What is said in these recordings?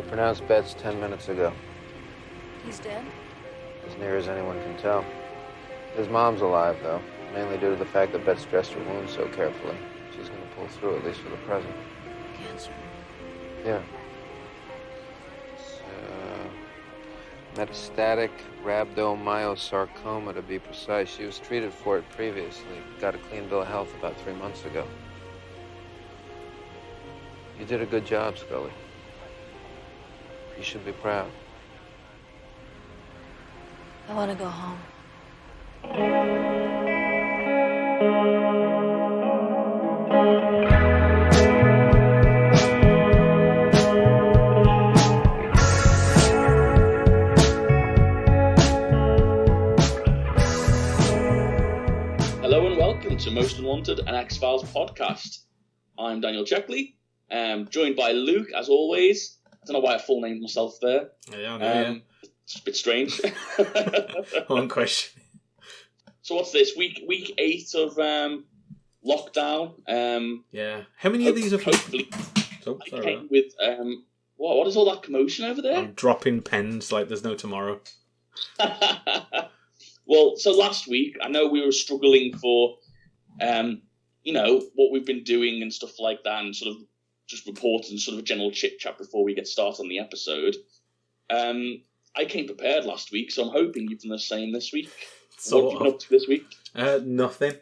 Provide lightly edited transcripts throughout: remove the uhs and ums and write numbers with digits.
pronounced Betts 10 minutes ago. He's dead? As near as anyone can tell. His mom's alive, though, mainly due to the fact that Betts dressed her wound so carefully. She's going to pull through, at least for the present. Cancer? Yeah. It's, metastatic rhabdomyosarcoma, to be precise. She was treated for it previously. Got a clean bill of health about 3 months ago. You did a good job, Scully. You should be proud. I want to go home. Hello and welcome to Most Unwanted, an X-Files podcast. I'm Daniel Checkley, joined by Luke, as always. I don't know why I full named myself there. Yeah. It's a bit strange. One question. So what's this? Week 8 of lockdown. Yeah. How many of these have hopefully I came with what is all that commotion over there? I'm dropping pens like there's no tomorrow. Well, so last week I know we were struggling for what we've been doing and stuff like that, and sort of just reporting sort of a general chit chat before we get started on the episode. I came prepared last week, so I'm hoping you've done the same this week. What have you been up to this week? Nothing.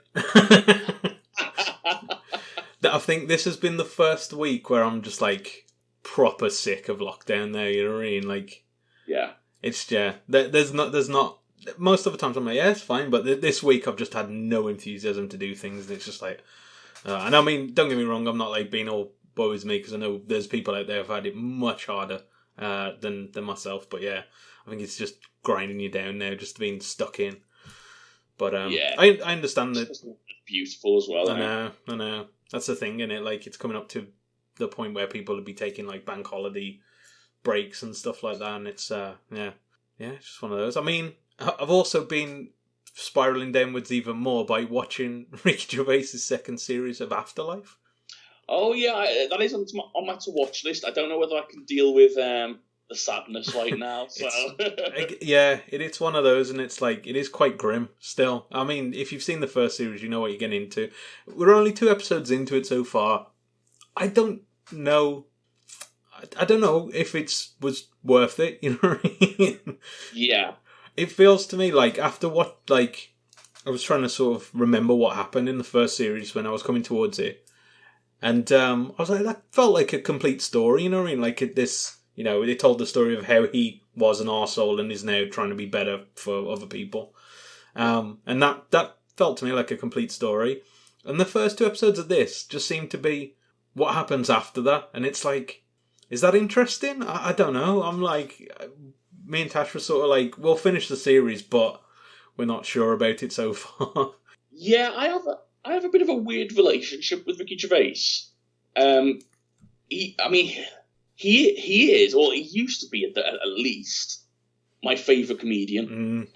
I think this has been the first week where I'm just like proper sick of lockdown now, you know what I mean? Like, yeah. It's, yeah. There's not, most of the times I'm like, yeah, it's fine, but this week I've just had no enthusiasm to do things, and it's just like, and I mean, don't get me wrong, I'm not like being all woe is me, because I know there's people out there who've had it much harder than myself, but yeah, I think it's just grinding you down now, just being stuck in. But yeah. I understand that. It's beautiful as well. I know. That's the thing, innit? Like, it's coming up to the point where people will be taking like bank holiday breaks and stuff like that, and it's it's just one of those. I mean, I've also been spiraling downwards even more by watching Ricky Gervais' second series of Afterlife. Oh yeah, that is on my to watch list. I don't know whether I can deal with the sadness right now. So it's one of those, and it's like, it is quite grim still. I mean, if you've seen the first series, you know what you're getting into. We're only 2 episodes into it so far. I don't know if was worth it. You know what I mean? Yeah. It feels to me like after what, like, I was trying to sort of remember what happened in the first series when I was coming towards it. And I was like, that felt like a complete story, you know what I mean? Like this, you know, they told the story of how he was an arsehole and is now trying to be better for other people. And that felt to me like a complete story. And the first 2 episodes of this just seem to be what happens after that. And it's like, is that interesting? I don't know. I'm like, me and Tasha were sort of like, we'll finish the series, but we're not sure about it so far. Yeah, I have a bit of a weird relationship with Ricky Gervais. He is, or he used to be at least, my favourite comedian.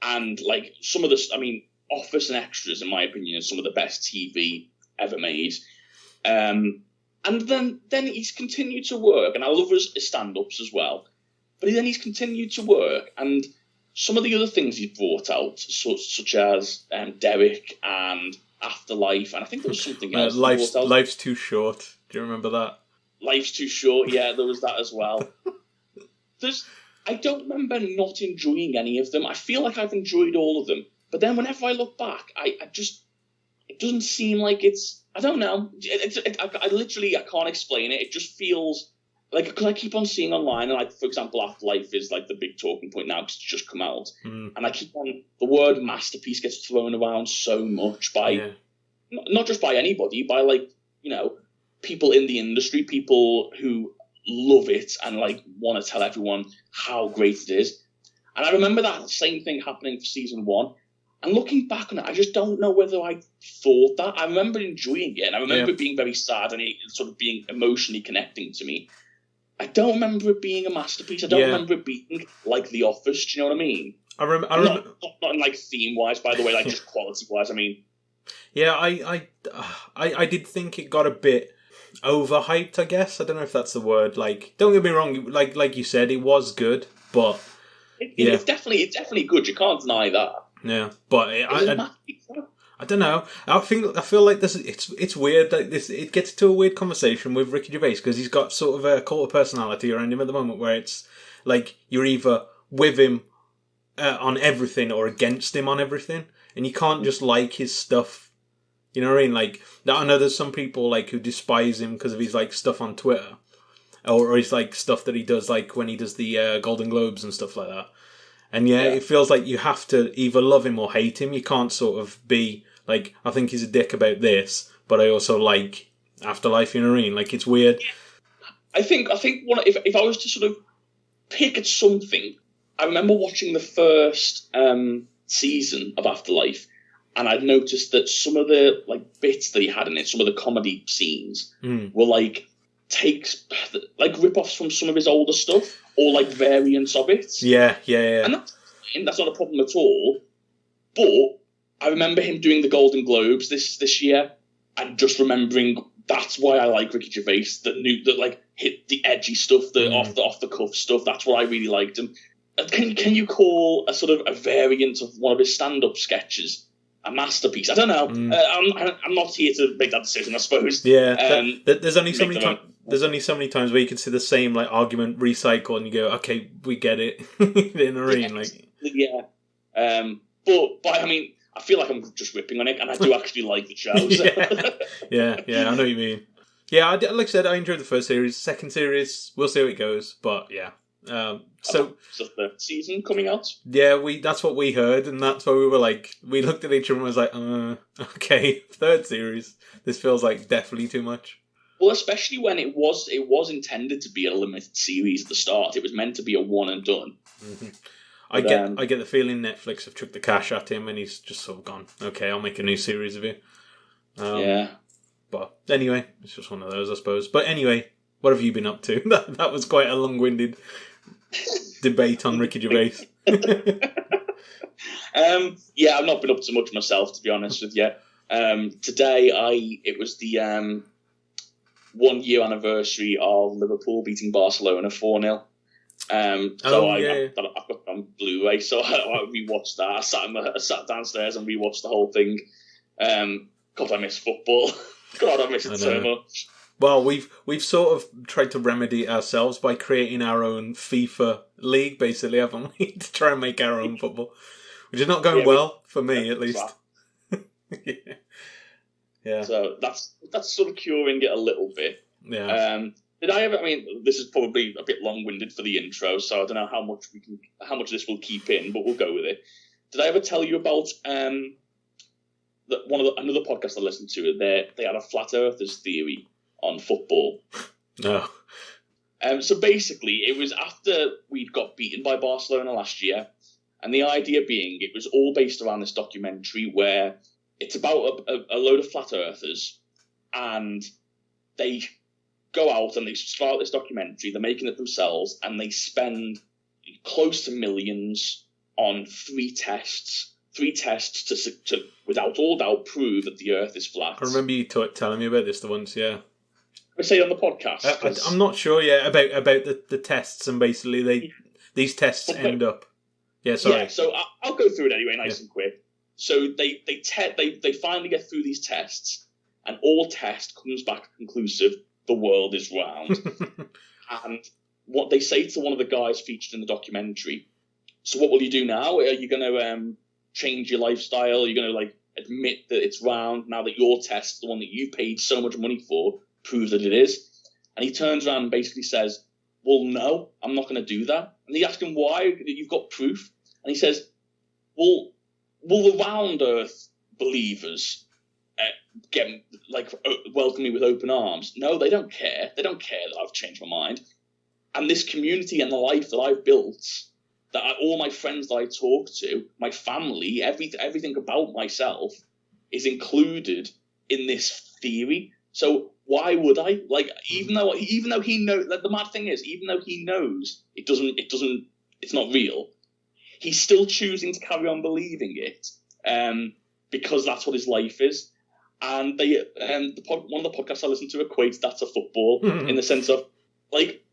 And like some of the, I mean, Office and Extras, in my opinion, is some of the best TV ever made. And then he's continued to work, and I love his stand-ups as well. But then he's continued to work, and some of the other things he's brought out, such as Derek and Afterlife, and I think there was something else. Life's Too Short. Do you remember that? Life's Too Short, yeah, there was that as well. I don't remember not enjoying any of them. I feel like I've enjoyed all of them. But then whenever I look back, it doesn't seem like it's, I don't know. I can't explain it. It just feels like, because I keep on seeing online, and like, for example, Afterlife is like the big talking point now because it's just come out. And I keep on, the word masterpiece gets thrown around so much by, not just by anybody, by like, you know, people in the industry, people who love it and like want to tell everyone how great it is. And I remember that same thing happening for season 1. And looking back on it, I just don't know whether I thought that. I remember enjoying it, and I remember it being very sad and it sort of being emotionally connecting to me. I don't remember it being a masterpiece. I don't remember it being like The Office. Do you know what I mean? I remember not in like theme-wise, by the way, like just quality-wise. I mean, yeah, I did think it got a bit. overhyped, I guess. I don't know if that's the word. Like, don't get me wrong. Like you said, it was good, but it's definitely good. You can't deny that. Yeah, but I don't know. I feel like this. It's weird that this. It gets to a weird conversation with Ricky Gervais because he's got sort of a cult of personality around him at the moment, where it's like you're either with him on everything or against him on everything, and you can't just like his stuff. You know what I mean? Like, I know there's some people like who despise him because of his like stuff on Twitter, or his like stuff that he does, like when he does the Golden Globes and stuff like that. And it feels like you have to either love him or hate him. You can't sort of be like, I think he's a dick about this, but I also like Afterlife. You know what I mean? Like, it's weird. I think if I was to sort of pick at something, I remember watching the first season of Afterlife, and I'd noticed that some of the like bits that he had in it, some of the comedy scenes, were like takes, like rip-offs from some of his older stuff, or like variants of it. Yeah. And that's not a problem at all. But I remember him doing the Golden Globes this year, and just remembering that's why I like Ricky Gervais. That like hit the edgy stuff, the off the cuff stuff. That's what I really liked him. Can you call a sort of a variant of one of his stand-up sketches a masterpiece? I don't know. I'm not here to make that decision, I suppose. Yeah, there's only so many times. There's only so many times where you can see the same like argument recycle, and you go, "Okay, we get it." In a ring, but I mean, I feel like I'm just ripping on it, and I do actually like the show. So. yeah, I know what you mean. Yeah, like I said, I enjoyed the first series. Second series, we'll see how it goes, but yeah. So the third season coming out. Yeah, that's what we heard, and that's why we were like, we looked at each other and was like, okay, third series. This feels like definitely too much. Well, especially when it was intended to be a limited series at the start. It was meant to be a one and done. Mm-hmm. I get the feeling Netflix have chucked the cash at him, and he's just sort of gone, okay, I'll make a new series of you. But anyway, it's just one of those, I suppose. But anyway, what have you been up to? That was quite a long-winded debate on Ricky Gervais. I've not been up to much myself, to be honest with you. Today, it was the 1 year anniversary of Liverpool beating Barcelona 4-0. I've got it on Blu-ray, so I rewatched that. I sat downstairs and rewatched the whole thing. God, I miss football. God, I miss it so much. Well, we've sort of tried to remedy it ourselves by creating our own FIFA league, basically, haven't we? To try and make our own football, which is not going well for me, at least. Yeah. So that's sort of curing it a little bit. Yeah. Did I ever? I mean, this is probably a bit long-winded for the intro, so I don't know how much this will keep in, but we'll go with it. Did I ever tell you about another podcast I listened to? They had a flat earthers theory on football. No. So basically, it was after we'd got beaten by Barcelona last year, and the idea being it was all based around this documentary where it's about a load of flat earthers, and they go out and they start this documentary. They're making it themselves, and they spend close to millions on three tests to without all doubt prove that the Earth is flat. I remember you telling me about this the once, yeah. I say on the podcast. I'm not sure, about the tests, and basically these tests end up. Yeah, sorry. Yeah, so I'll go through it anyway, nice and quick. So they finally get through these tests, and all test comes back conclusive. The world is round. And what they say to one of the guys featured in the documentary, so what will you do now? Are you going to change your lifestyle? Are you going to admit that it's round now that your test, the one that you paid so much money for, proves that it is? And he turns around and basically says, well, no, I'm not going to do that. And they ask him why. You've got proof. And he says, well, will the round earth believers welcome me with open arms? No, they don't care. They don't care that I've changed my mind. And this community and the life that I've built, all my friends that I talk to, my family, everything about myself is included in this theory. So why would I? Even though he knows, the mad thing is, even though he knows it's not real, he's still choosing to carry on believing it, because that's what his life is. and they one of the podcasts I listen to equates that to football in the sense of like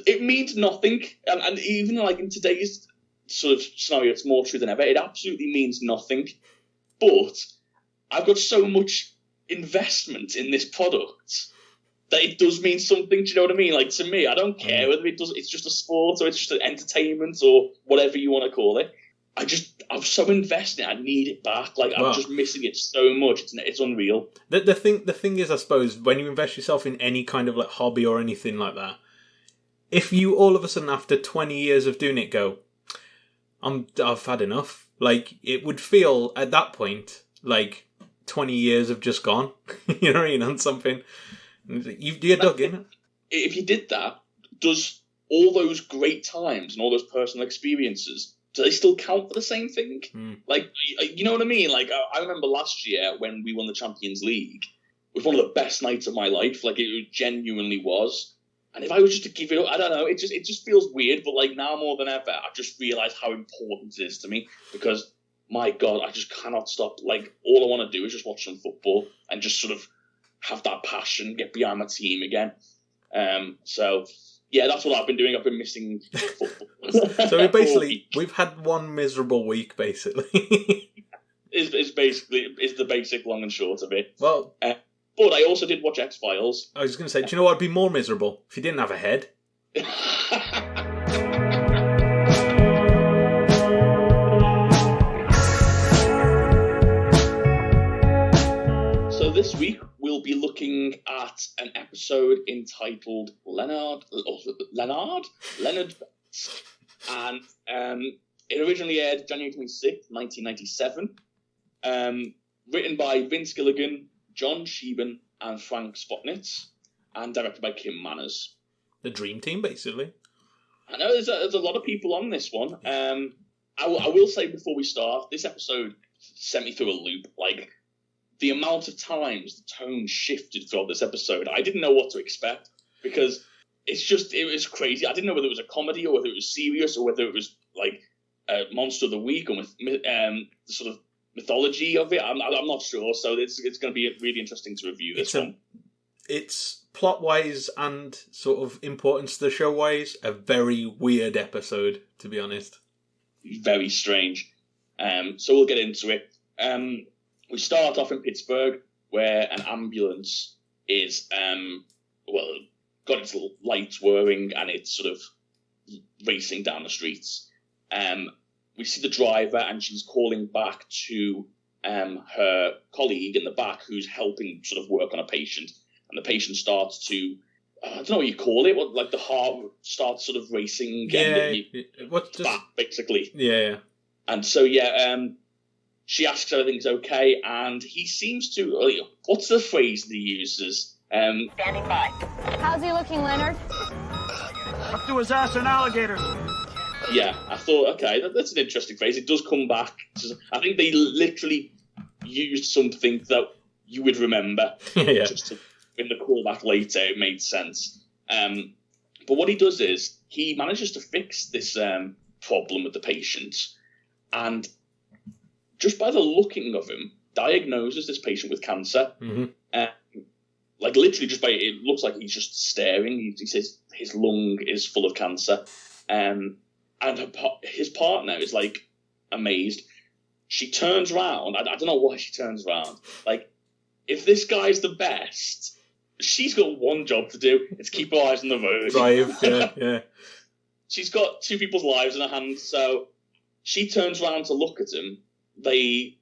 it means nothing, and even like in today's sort of scenario, it's more true than ever. It absolutely means nothing, but I've got so much investment in this product that it does mean something. Do you know what I mean? Like, to me, I don't care whether it's just a sport or it's just an entertainment or whatever you want to call it. I'm so invested in it, I need it back. Like, I'm just missing it so much. It's unreal. The thing is, I suppose, when you invest yourself in any kind of like hobby or anything like that, if you all of a sudden after 20 years of doing it go, I've had enough. Like, it would feel at that point like 20 years have just gone. You know what I mean? On something. You're dug in. If you did that, does all those great times and all those personal experiences, do they still count for the same thing? Like, you know what I mean? Like, I remember last year when we won the Champions League, it was one of the best nights of my life. Like, it genuinely was. And if I was just to give it up, I don't know, it just feels weird. But like now more than ever, I just realise how important it is to me because, my God, I just cannot stop. Like, all I want to do is just watch some football and just sort of have that passion, get behind my team again. So, yeah, that's what I've been doing. I've been missing football. So we've had one miserable week, basically. Is the basic long and short of it. Well, but I also did watch X-Files. I was going to say, do you know what would be more miserable? If you didn't have a head. So this week we'll be looking at an episode entitled Leonard Betts, and it originally aired January 26th, 1997. Written by Vince Gilligan, John Sheehan, and Frank Spotnitz, and directed by Kim Manners. The dream team, basically. I know there's a lot of people on this one. I will say before we start, this episode sent me through a loop. Like, the amount of times the tone shifted throughout this episode, I didn't know what to expect because it was crazy. I didn't know whether it was a comedy or whether it was serious or whether it was like a Monster of the Week or the sort of mythology of it. I'm not sure. So it's going to be really interesting to review this one. It's plot-wise and sort of importance to the show-wise a very weird episode, to be honest. Very strange. So we'll get into it. We start off in Pittsburgh, where an ambulance is, got its lights whirring and it's sort of racing down the streets. We see the driver and she's calling back to her colleague in the back who's helping sort of work on a patient. And the patient starts to, I don't know what you call it, like the heart starts sort of racing. Back, basically. Yeah. And so, she asks if everything's okay, and he seems to... What's the phrase that he uses? Standing by. How's he looking, Leonard? Up to his ass an alligator. Yeah, I thought, okay, that's an interesting phrase. It does come back. I think they literally used something that you would remember. Yeah. Just in the callback later, it made sense. But what he does is, he manages to fix this problem with the patient, and just by the looking of him, diagnoses this patient with cancer. Mm-hmm. Like, literally just by it looks like he's just staring. He says his lung is full of cancer. And his partner is, like, amazed. She turns around. I don't know why she turns around. Like, if this guy's the best, she's got one job to do. It's keep her eyes on the road. Drive, yeah. She's got two people's lives in her hands, so she turns around to look at him. They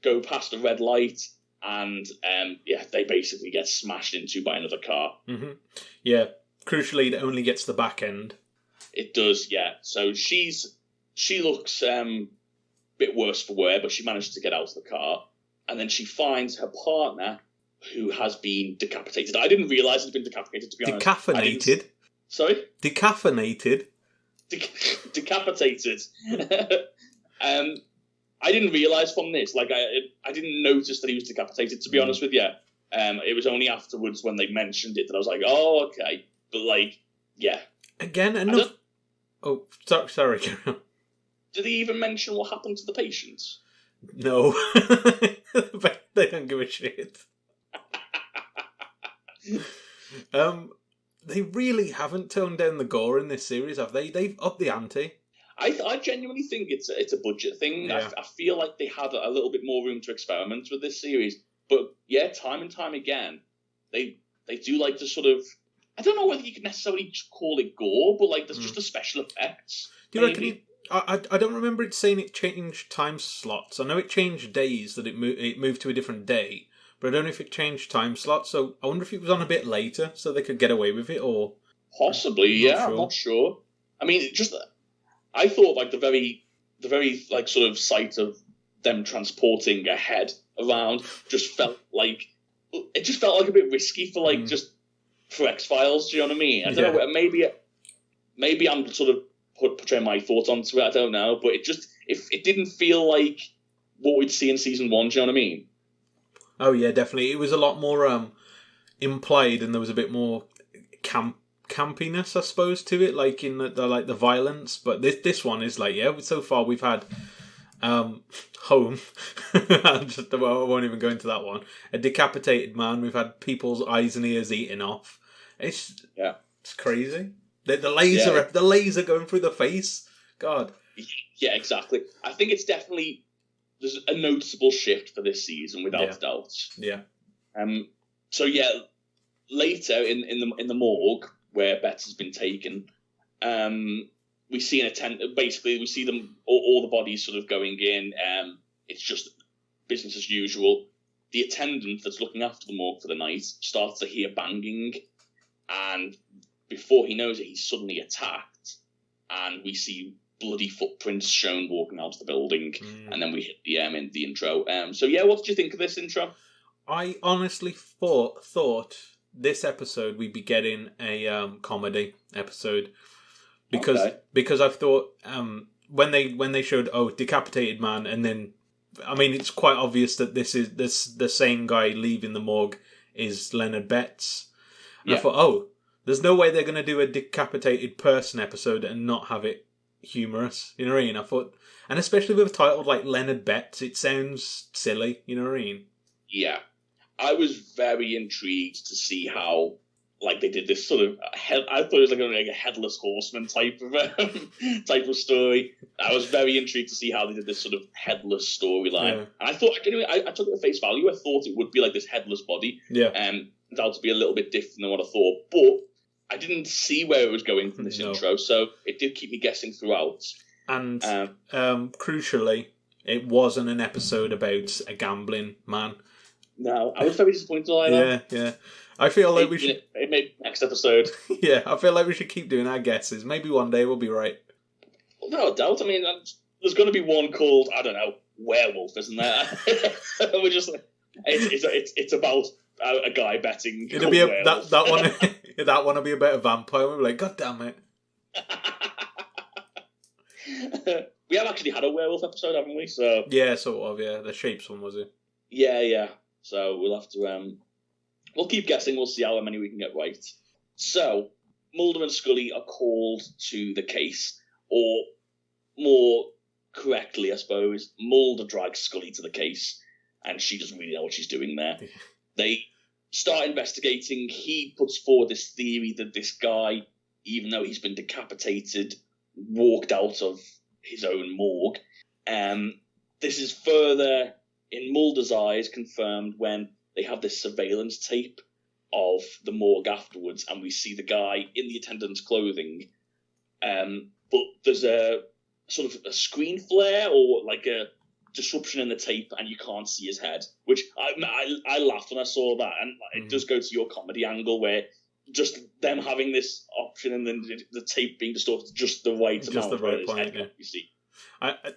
go past a red light, and they basically get smashed into by another car. Mm-hmm. Yeah, crucially, it only gets the back end. It does, yeah. So she looks a bit worse for wear, but she manages to get out of the car, and then she finds her partner, who has been decapitated. I didn't realise he'd been decapitated, to be honest. Decaffeinated. Sorry? Decaffeinated. Decapitated. I didn't realise from this, like, I didn't notice that he was decapitated, to be honest with you. It was only afterwards when they mentioned it that I was like, oh, okay. But, like, yeah. Again, enough... Oh, sorry, carry on. Did he even mention what happened to the patient? No. They don't give a shit. They really haven't toned down the gore in this series, have they? They've upped the ante. I genuinely think it's a budget thing. Yeah. I feel like they had a little bit more room to experiment with this series. But yeah, time and time again, they do like to sort of... I don't know whether you could necessarily call it gore, but like there's just the special effects. Do you reckon I don't remember it saying it changed time slots. I know it changed days, that it moved to a different day, but I don't know if it changed time slots. So I wonder if it was on a bit later, so they could get away with it, or possibly. Yeah, I'm not sure. I mean, I thought like the very like sort of sight of them transporting a head around just felt like a bit risky for like just for X-Files. Do you know what I mean? I don't know. Maybe I'm sort of portraying my thoughts onto it. I don't know, but it didn't feel like what we'd see in season 1. Do you know what I mean? Oh yeah, definitely. It was a lot more implied, and there was a bit more campiness, I suppose, to it, like in the violence. But this one is like, yeah, so far we've had home. I won't even go into that one. A decapitated man. We've had people's eyes and ears eaten off. It's crazy. The laser going through the face. God. Yeah, exactly. I think it's definitely there's a noticeable shift for this season, without doubt. Yeah. So yeah, later in the morgue where Betts has been taken, we see basically we see them all the bodies sort of going in. It's just business as usual. The attendant that's looking after the morgue for the night starts to hear banging, and before he knows it, he's suddenly attacked, and we see bloody footprints shown walking out of the building, and then we hit the intro. So yeah, what did you think of this intro? I honestly thought this episode we'd be getting a comedy episode, because I thought when they showed decapitated man, and then I mean it's quite obvious that this is the same guy leaving the morgue is Leonard Betts, and I thought, there's no way they're going to do a decapitated person episode and not have it humorous. You know what I mean? I thought, and especially with a title like Leonard Betts, it sounds silly. You know what I mean? Yeah. I was very intrigued to see how, like, they did this sort of... I thought it was like a headless horseman type of story. I was very intrigued to see how they did this sort of headless storyline. Yeah. And I thought, I took it at face value. I thought it would be like this headless body. Yeah. That would be a little bit different than what I thought. But I didn't see where it was going from this intro, so it did keep me guessing throughout. And crucially, it wasn't an episode about a gambling man. No, I was very disappointed by that. Yeah. I feel like we should... It made next episode. Yeah, I feel like we should keep doing our guesses. Maybe one day we'll be right. Well, no doubt. I mean, there's going to be one called, I don't know, Werewolf, isn't there? We're just like... It's about a guy betting. It'll be that one. That one will be about a vampire. We'll be like, God damn it. We have actually had a werewolf episode, haven't we? So yeah, sort of. Yeah, the Shapes one, was it? Yeah. So we'll have to. We'll keep guessing. We'll see how many we can get right. So Mulder and Scully are called to the case, or more correctly, I suppose, Mulder drags Scully to the case, and she doesn't really know what she's doing there. They start investigating. He puts forward this theory that this guy, even though he's been decapitated, walked out of his own morgue. This is further, in Mulder's eyes, confirmed when they have this surveillance tape of the morgue afterwards, and we see the guy in the attendant's clothing. But there's a sort of a screen flare or like a disruption in the tape, and you can't see his head, which I laughed when I saw that, and it does go to your comedy angle where just them having this option and then the tape being distorted just the right amount of his head, yeah. You see.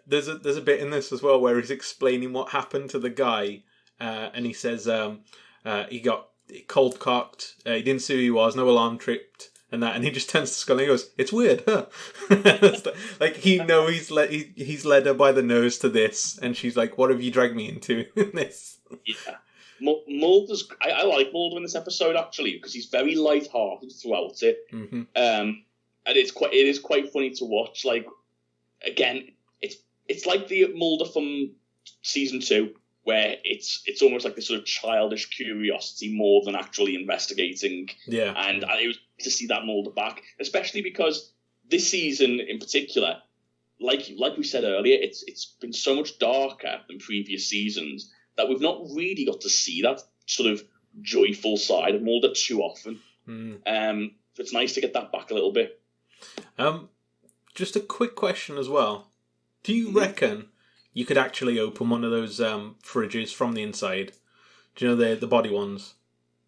There's a bit in this as well where he's explaining what happened to the guy, and he says he got cold cocked, he didn't see who he was, no alarm tripped, and he just turns to Scully and goes, "It's weird, huh?" Like he's led her by the nose to this, and she's like, "What have you dragged me into this?" Yeah, Mulder's. I like Mulder in this episode actually because he's very light-hearted throughout it, and it is quite funny to watch. Like again, it's like the Mulder from season 2 where it's almost like this sort of childish curiosity more than actually investigating. Yeah. And it was to see that Mulder back, especially because this season in particular, like we said earlier, it's been so much darker than previous seasons that we've not really got to see that sort of joyful side of Mulder too often. So it's nice to get that back a little bit. Just a quick question as well. Do you reckon you could actually open one of those fridges from the inside? Do you know the body ones?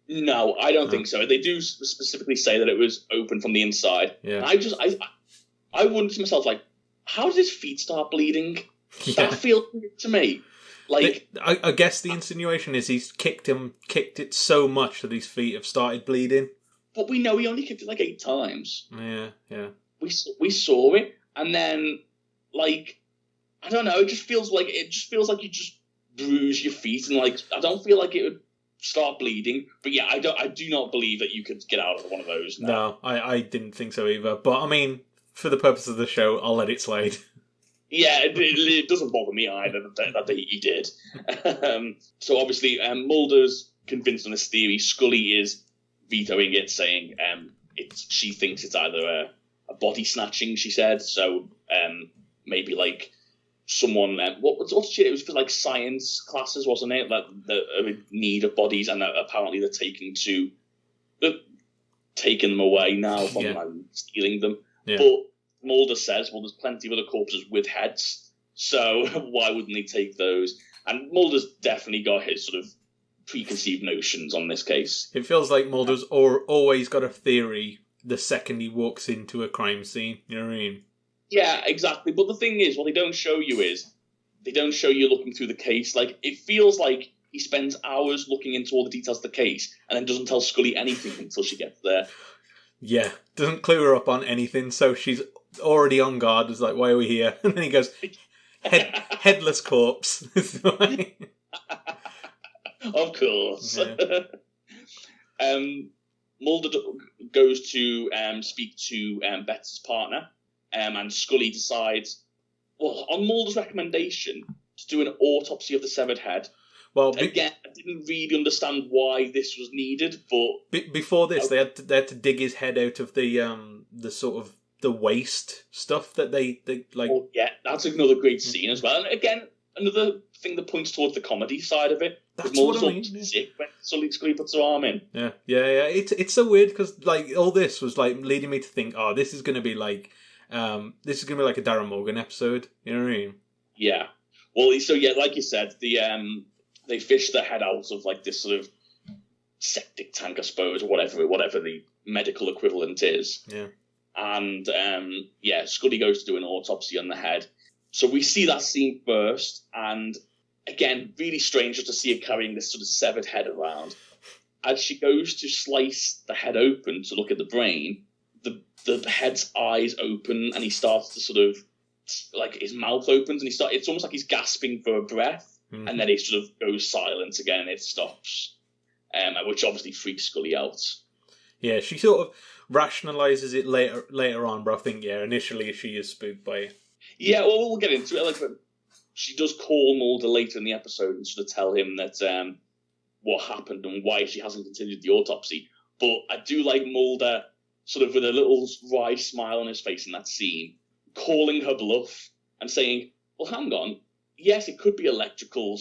No, I don't think so. They do specifically say that it was open from the inside. Yeah. I wondered to myself, like, how did his feet start bleeding? Yeah. That feels weird to me. Like, I guess the insinuation is he's kicked it so much that his feet have started bleeding. But we know he only kicked it like 8 times. Yeah. We saw it, and then, like, I don't know. It just feels like you just bruise your feet, and like I don't feel like it would start bleeding. But yeah, I do not believe that you could get out of one of those now. No, I didn't think so either. But I mean, for the purpose of the show, I'll let it slide. Yeah, it doesn't bother me either that he did. So obviously, Mulder's convinced on this theory. Scully is vetoing it, saying she thinks it's either a body snatching. She said so. Maybe like someone. What's shit? It was for like science classes, wasn't it? That are in need of bodies, and apparently they're taking them away now from stealing them. Yeah. But Mulder says, well, there's plenty of other corpses with heads, so why wouldn't they take those? And Mulder's definitely got his sort of preconceived notions on this case. It feels like Mulder's always got a theory the second he walks into a crime scene. You know what I mean? Yeah, exactly. But the thing is, what they don't show you is, they don't show you looking through the case. Like, it feels like he spends hours looking into all the details of the case and then doesn't tell Scully anything until she gets there. Yeah, doesn't clue her up on anything, so she's already on guard. It's like, why are we here? And then he goes, headless corpse. Of course. Yeah. Mulder goes to speak to Betts' partner, and Scully decides, well, on Mulder's recommendation, to do an autopsy of the severed head. Well, again, I didn't really understand why this was needed, but before this, they had to dig his head out of the sort of the waste stuff that they like. Oh, yeah, that's another great scene as well. And again, another thing that points towards the comedy side of it. That's what I mean. Sick when Scully puts her arm in. Yeah. It's so weird because like all this was like leading me to think, oh, this is going to be like a Darren Morgan episode. You know what I mean? Yeah. Well, so yeah, like you said, they fish the head out of like this sort of septic tank, I suppose, or whatever the medical equivalent is. Yeah. And Scully goes to do an autopsy on the head. So we see that scene first, and again, really strange just to see her carrying this sort of severed head around. As she goes to slice the head open to look at the brain, the head's eyes open, and he starts to sort of, like, his mouth opens, and it's almost like he's gasping for a breath. Mm-hmm. And then it sort of goes silent again and it stops, which obviously freaks Scully out. Yeah, she sort of rationalises it later on, but I think, initially she is spooked by it. Yeah, well, we'll get into it. Like, she does call Mulder later in the episode and sort of tell him that what happened and why she hasn't continued the autopsy. But I do like Mulder, sort of with a little wry smile on his face in that scene, calling her bluff and saying, well, hang on. Yes, it could be electrical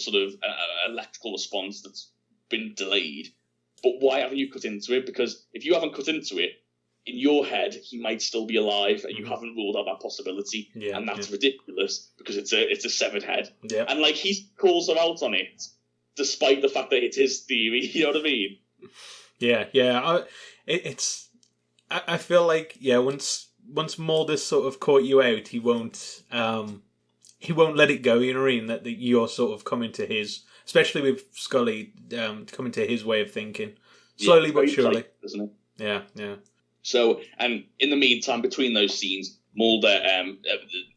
response that's been delayed, but why haven't you cut into it? Because if you haven't cut into it, in your head, he might still be alive, and you haven't ruled out that possibility, and that's ridiculous because it's a severed head. Yeah. And like he calls her out on it, despite the fact that it's his theory. You know what I mean? Yeah. I feel like once Mulder's sort of caught you out, he won't let it go, you know what I mean? That you're sort of coming to his, especially with Scully, coming to his way of thinking. Slowly but surely. Isn't it? Yeah. So, in the meantime, between those scenes, Mulder,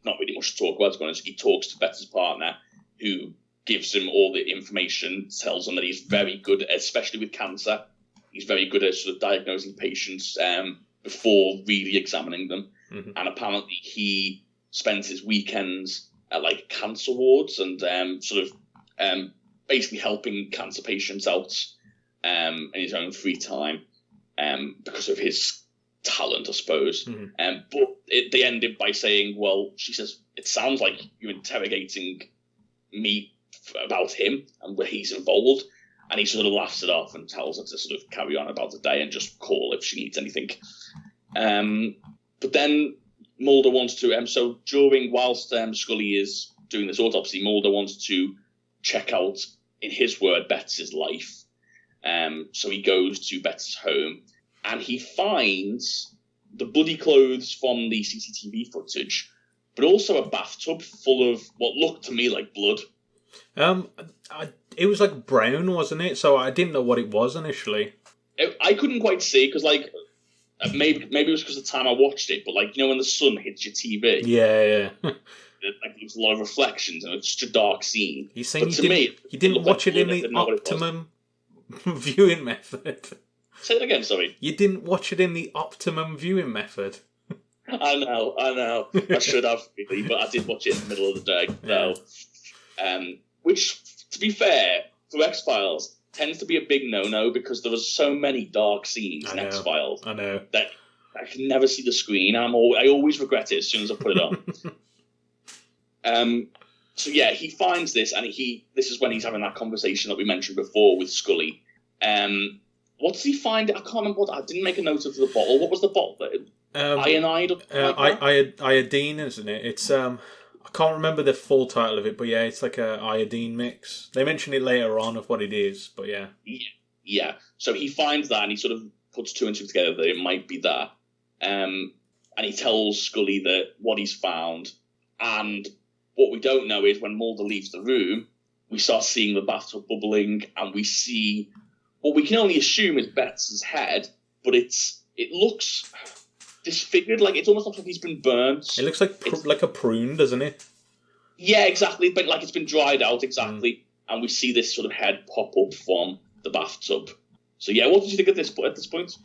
not really much to talk about, to be honest. He talks to Betts' partner, who gives him all the information, tells him that he's very good, especially with cancer. He's very good at sort of diagnosing patients before really examining them. Mm-hmm. And apparently he spends his weekends at like cancer wards and basically helping cancer patients out in his own free time because of his talent, I suppose. Mm-hmm. But they ended by saying, well, she says, it sounds like you're interrogating me about him and where he's involved. And he sort of laughs it off and tells her to sort of carry on about the day and just call if she needs anything. But then Mulder wants to, so whilst Scully is doing this autopsy, Mulder wants to check out, in his word, Betts' life. So he goes to Betts' home and he finds the bloody clothes from the CCTV footage, but also a bathtub full of what looked to me like blood. It was like brown, wasn't it? So I didn't know what it was initially. I couldn't quite see, because like maybe it was because of the time I watched it, but like, you know when the sun hits your TV? Yeah. Like, there's a lot of reflections and it's just a dark scene. You're saying but you didn't watch it in the optimum viewing method? Say that again, sorry. You didn't watch it in the optimum viewing method? I know. I should have, really, but I did watch it in the middle of the day, though. Which, to be fair, for X-Files, tends to be a big no-no because there are so many dark scenes in X-Files. I know. That I can never see the screen. I always regret it as soon as I put it on. So yeah, he finds this, and this is when he's having that conversation that we mentioned before with Scully. What does he find? I can't remember. I didn't make a note of the bottle. What was the bottle? Iodine? Iodine, isn't it? It's I can't remember the full title of it, but yeah, it's like a iodine mix. They mention it later on of what it is, but yeah. Yeah. So he finds that, and he sort of puts two and two together that it might be that. And he tells Scully that what he's found, and what we don't know is when Mulder leaves the room, we start seeing the bathtub bubbling, and we see what we can only assume is Betts' head, but it looks disfigured, like it almost looks like he's been burnt. It looks like a prune, doesn't it? Yeah, exactly, but like it's been dried out, exactly, and we see this sort of head pop up from the bathtub. So yeah, what did you think at this point?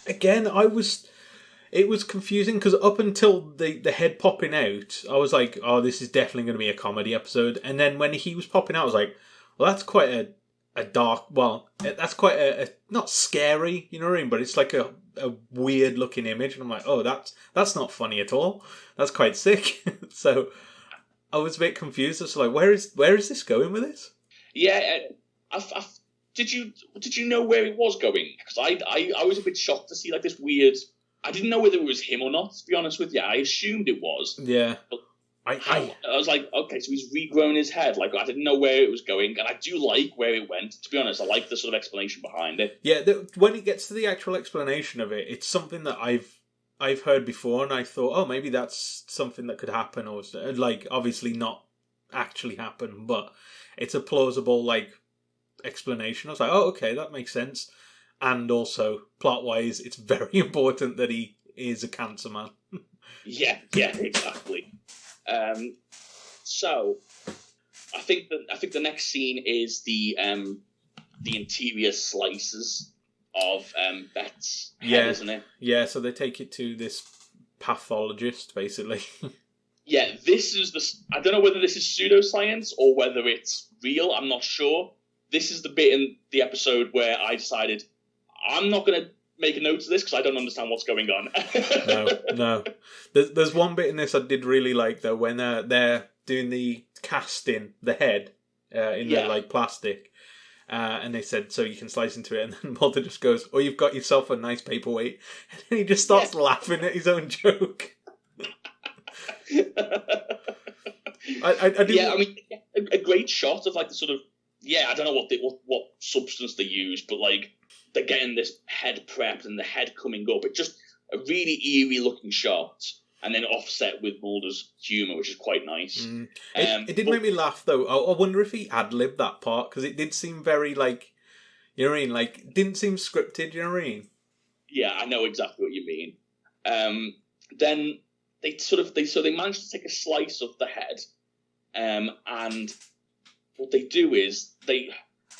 Again, it was confusing because up until the head popping out, I was like, oh, this is definitely going to be a comedy episode. And then when he was popping out, I was like, well, that's quite a dark, well, that's quite a not scary, you know what I mean? But it's like a weird looking image. And I'm like, oh, that's not funny at all. That's quite sick. So I was a bit confused. I was like, where is this going with this? Yeah, did you know where it was going? Because I was a bit shocked to see like this weird. I didn't know whether it was him or not, to be honest with you. I assumed it was. Yeah. But I was like, okay, so he's regrown his head. Like, I didn't know where it was going, and I do like where it went. To be honest, I like the sort of explanation behind it. Yeah, when it gets to the actual explanation of it, it's something that I've heard before, and I thought, oh, maybe that's something that could happen, or like obviously not actually happen, but it's a plausible like explanation. I was like, oh, okay, that makes sense. And also, plot-wise, it's very important that he is a cancer man. Yeah, exactly. So, I think the next scene is the interior slices of Betts' head, isn't it? Yeah, so they take it to this pathologist, basically. Yeah, this is I don't know whether this is pseudoscience or whether it's real, I'm not sure. This is the bit in the episode where I decided I'm not going to make a note of this because I don't understand what's going on. No. There's one bit in this I did really like, though, when they're doing the casting, the head, in the like plastic. And they said, so you can slice into it. And then Mulder just goes, oh, you've got yourself a nice paperweight. And then he just starts laughing at his own joke. I mean, a great shot of like the sort of, I don't know what substance they use, but like they're getting this head prepped and the head coming up. It's just a really eerie looking shot, and then offset with Mulder's humour, which is quite nice. It did make me laugh though. I wonder if he ad-libbed that part, because it did seem very like, you know what I mean? Like, it didn't seem scripted, you know what I mean? Yeah, I know exactly what you mean. Then they managed to take a slice of the head, and what they do is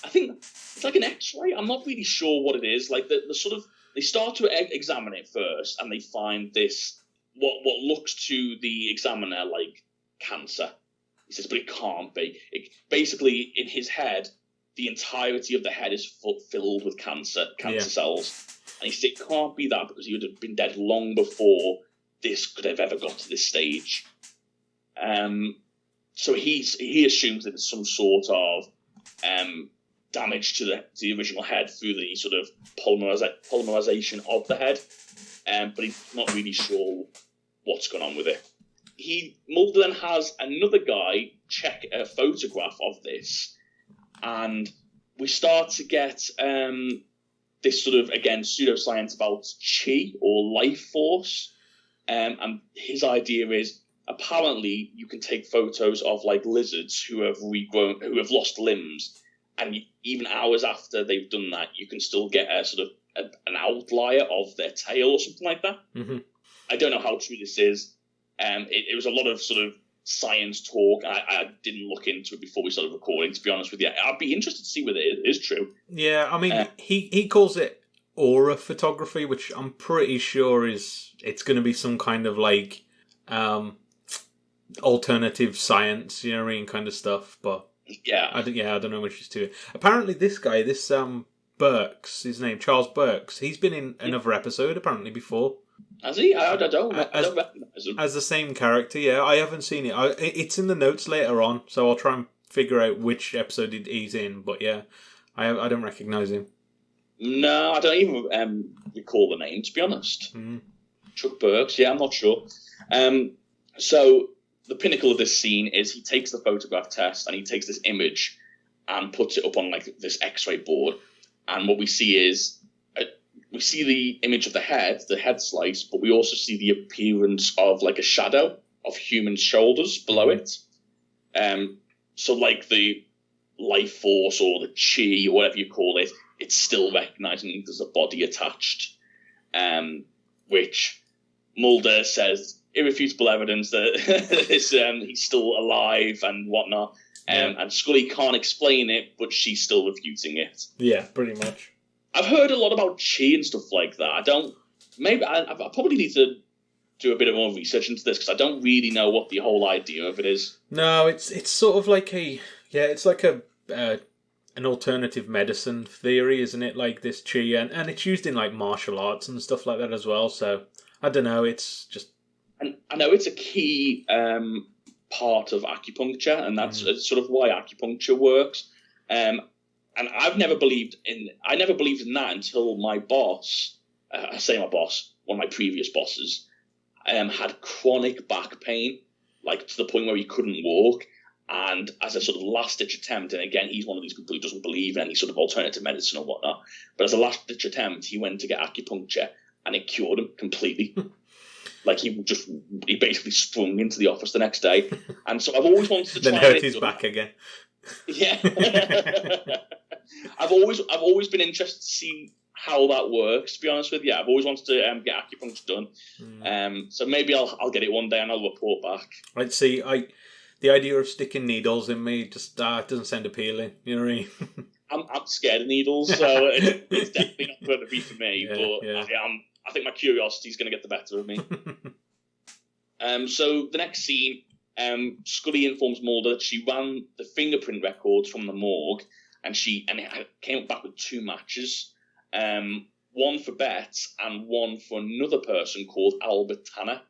I think it's like an X-ray. I'm not really sure what it is. Like they start to examine it first, and they find this what looks to the examiner like cancer. He says, but it can't be. Basically, in his head, the entirety of the head is filled with cancer cells. And he said it can't be that because he would have been dead long before this could have ever got to this stage. So he assumes that there's some sort of damage to the original head through the sort of polymerization of the head, but he's not really sure what's going on with it. Mulder then has another guy check a photograph of this, and we start to get this sort of, again, pseudoscience about chi or life force. And his idea is, apparently you can take photos of like lizards who have lost limbs, and even hours after they've done that, you can still get a sort of an outlier of their tail or something like that. Mm-hmm. I don't know how true this is. It was a lot of sort of science talk. I didn't look into it before we started recording, to be honest with you. I'd be interested to see whether it is true. Yeah, I mean, he calls it aura photography, which I'm pretty sure it's going to be some kind of like alternative science, kind of stuff. But I don't know much to it. Apparently, this guy, Burks, his name Charles Burks, he's been in another episode apparently before. Has he? I don't recognize him. As the same character, yeah. I haven't seen it. It's in the notes later on, so I'll try and figure out which episode he's in. But yeah, I don't recognise him. No, I don't even recall the name, to be honest. Mm. Chuck Burks, yeah, I'm not sure. So the pinnacle of this scene is he takes the photograph test and he takes this image and puts it up on like this X-ray board. And what we see is we see the image of the head slice, but we also see the appearance of like a shadow of human shoulders below it. So like the life force or the chi or whatever you call it, it's still recognizing there's a body attached, which Mulder says irrefutable evidence that he's still alive and whatnot. And Scully can't explain it, but she's still refuting it. Yeah, pretty much. I've heard a lot about chi and stuff like that. I probably need to do a bit of more research into this because I don't really know what the whole idea of it is. No, it's sort of like it's like an alternative medicine theory, isn't it? Like this chi, and it's used in like martial arts and stuff like that as well. So I don't know. It's just, and I know it's a key part of acupuncture, and that's sort of why acupuncture works. And I never believed in that until my boss, one of my previous bosses, had chronic back pain, like to the point where he couldn't walk. And as a sort of last-ditch attempt, and again, he's one of these people who doesn't believe in any sort of alternative medicine or whatnot, but as a last-ditch attempt, he went to get acupuncture, and it cured him completely. Like, he basically sprung into the office the next day. And so I've always wanted to try then hurt his back again. Yeah. I've always been interested to see how that works, to be honest with you. I've always wanted to get acupuncture done. So maybe I'll get it one day and I'll report back. I'd see, the idea of sticking needles in me just doesn't sound appealing. You know what I mean? I'm scared of needles, so it's definitely not going to be for me. I think my curiosity is going to get the better of me. So the next scene, Scully informs Mulder that she ran the fingerprint records from the morgue, and it came back with 2 matches, one for Betts and one for another person called Albert Tanner.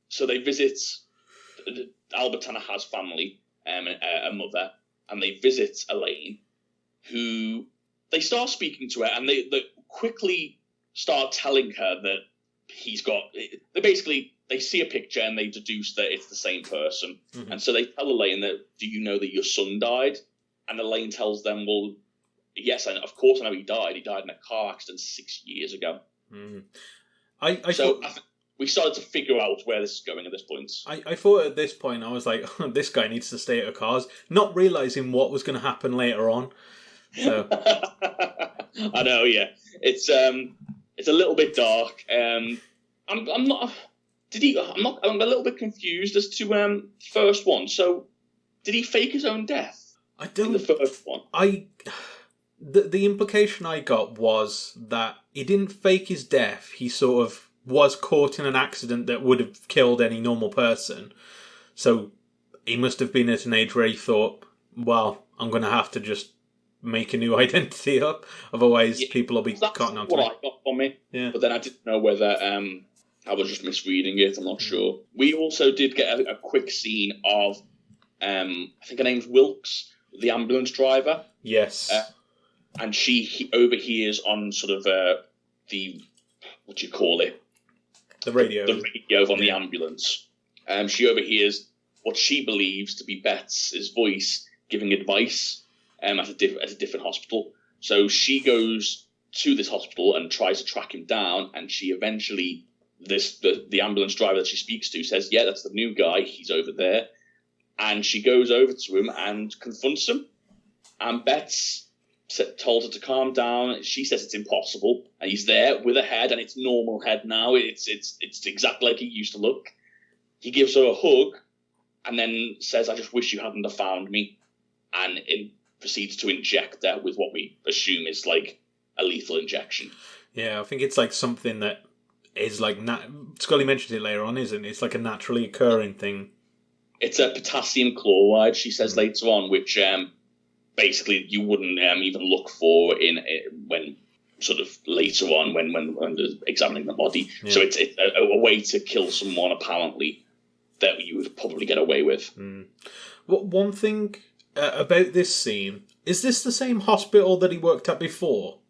So they visit. Albert Tanner has family, a mother, and they visit Elaine, who they start speaking to her, and they quickly start telling her that they see a picture and they deduce that it's the same person. Mm-hmm. And so they tell Elaine that, do you know that your son died? And Elaine tells them, well, yes, and of course I know he died. He died in a car accident 6 years ago. Mm. We started to figure out where this is going at this point. I thought at this point, I was like, oh, this guy needs to stay at a car's, not realising what was going to happen later on. So. I know, yeah. It's a little bit dark. I'm a little bit confused as to first one. So, did he fake his own death? I don't. In the first one, the implication I got was that he didn't fake his death. He sort of was caught in an accident that would have killed any normal person. So he must have been at an age where he thought, well, I'm going to have to just make a new identity up. Otherwise, people will be cotton on to what me. I got from it. Yeah. But then I didn't know whether I was just misreading it. I'm not sure. We also did get a quick scene of, I think her name's Wilkes, the ambulance driver. Yes. And she overhears on sort of the, what do you call it? The radio. The radio on the ambulance. She overhears what she believes to be Betts' voice giving advice at a different hospital. So she goes to this hospital and tries to track him down, and she eventually, the ambulance driver that she speaks to says, yeah, that's the new guy, he's over there. And she goes over to him and confronts him. And Betts told her to calm down. She says it's impossible. And he's there with a head, and it's normal head now. It's exactly like he used to look. He gives her a hug and then says, I just wish you hadn't have found me. And proceeds to inject her with what we assume is like a lethal injection. Yeah, I think it's like something that is like... Scully mentions it later on, isn't it? It's like a naturally occurring thing. It's a potassium chloride, she says later on, which basically you wouldn't even look for when sort of later on when examining the body. Yeah. So it's a way to kill someone, apparently, that you would probably get away with. One thing about this scene, is this the same hospital that he worked at before?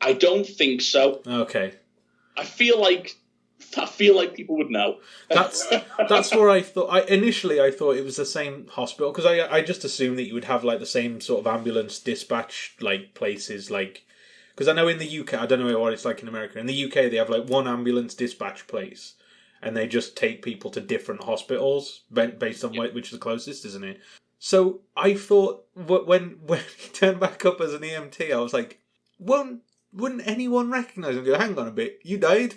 I don't think so. Okay. I feel like people would know. That's where I thought. Initially, I thought it was the same hospital because I just assumed that you would have like the same sort of ambulance dispatch like places, like because I know in the UK, I don't know what it's like in America. In the UK, they have like one ambulance dispatch place, and they just take people to different hospitals based on which is the closest, isn't it? So I thought when he turned back up as an EMT, I was like, wouldn't anyone recognise him? And go, hang on a bit, you died.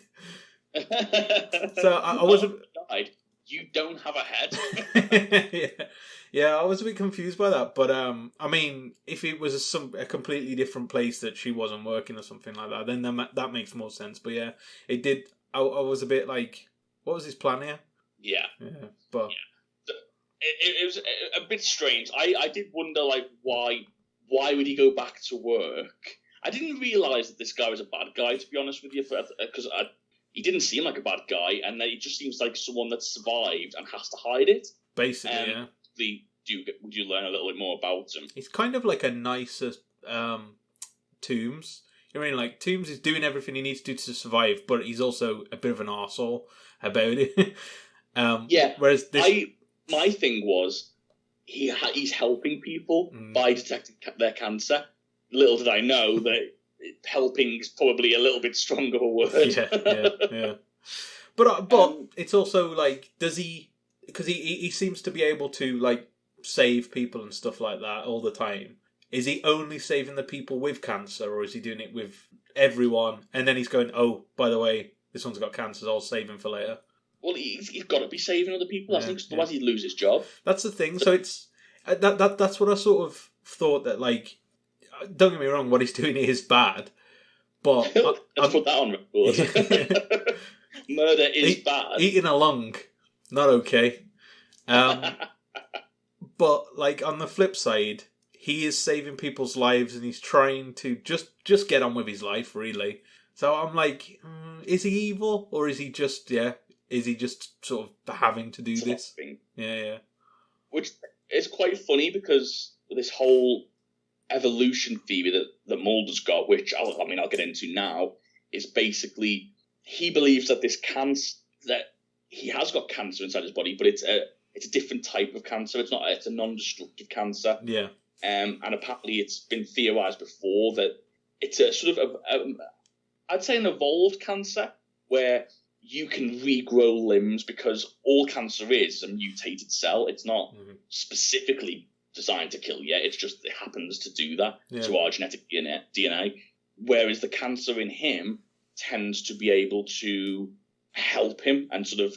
So I was died. You don't have a head. yeah, I was a bit confused by that. But I mean, if it was a completely different place that she wasn't working or something like that, then that makes more sense. But yeah, it did. I was a bit like, what was his plan here? Yeah, but it was a bit strange. I did wonder like why would he go back to work? I didn't realise that this guy was a bad guy, to be honest with you, because he didn't seem like a bad guy, and he just seems like someone that survived and has to hide it. Basically, yeah. Would you learn a little bit more about him? He's kind of like a nicer Toombs. You know what I mean? Like, Toombs is doing everything he needs to do to survive, but he's also a bit of an arsehole about it. Yeah. Whereas my thing was, he's helping people by detecting their cancer. Little did I know that helping is probably a little bit stronger a word. Yeah. But it's also like, does he? Because he seems to be able to like save people and stuff like that all the time. Is he only saving the people with cancer, or is he doing it with everyone? And then he's going, oh, by the way, this one's got cancer, so I'll save him for later. Well, he's got to be saving other people, I think, otherwise he'd lose his job. That's the thing. So it's that's what I sort of thought, that like, don't get me wrong, what he's doing is bad, but let's put that on record. Murder is bad. Eating a lung, not okay. But like on the flip side, he is saving people's lives, and he's trying to just get on with his life, really. So I'm like, is he evil, or is he just Is he just sort of having to do this? Yeah. Which is quite funny because this whole evolution theory that Mulder's got, which I'll get into now, is basically he believes that this cancer, that he has got cancer inside his body, but it's a different type of cancer. It's a non-destructive cancer. Yeah. And apparently it's been theorized before that it's a sort of I'd say an evolved cancer where you can regrow limbs, because all cancer is a mutated cell. It's not specifically designed to kill you. It's just it happens to do that to our genetic DNA. Whereas the cancer in him tends to be able to help him and sort of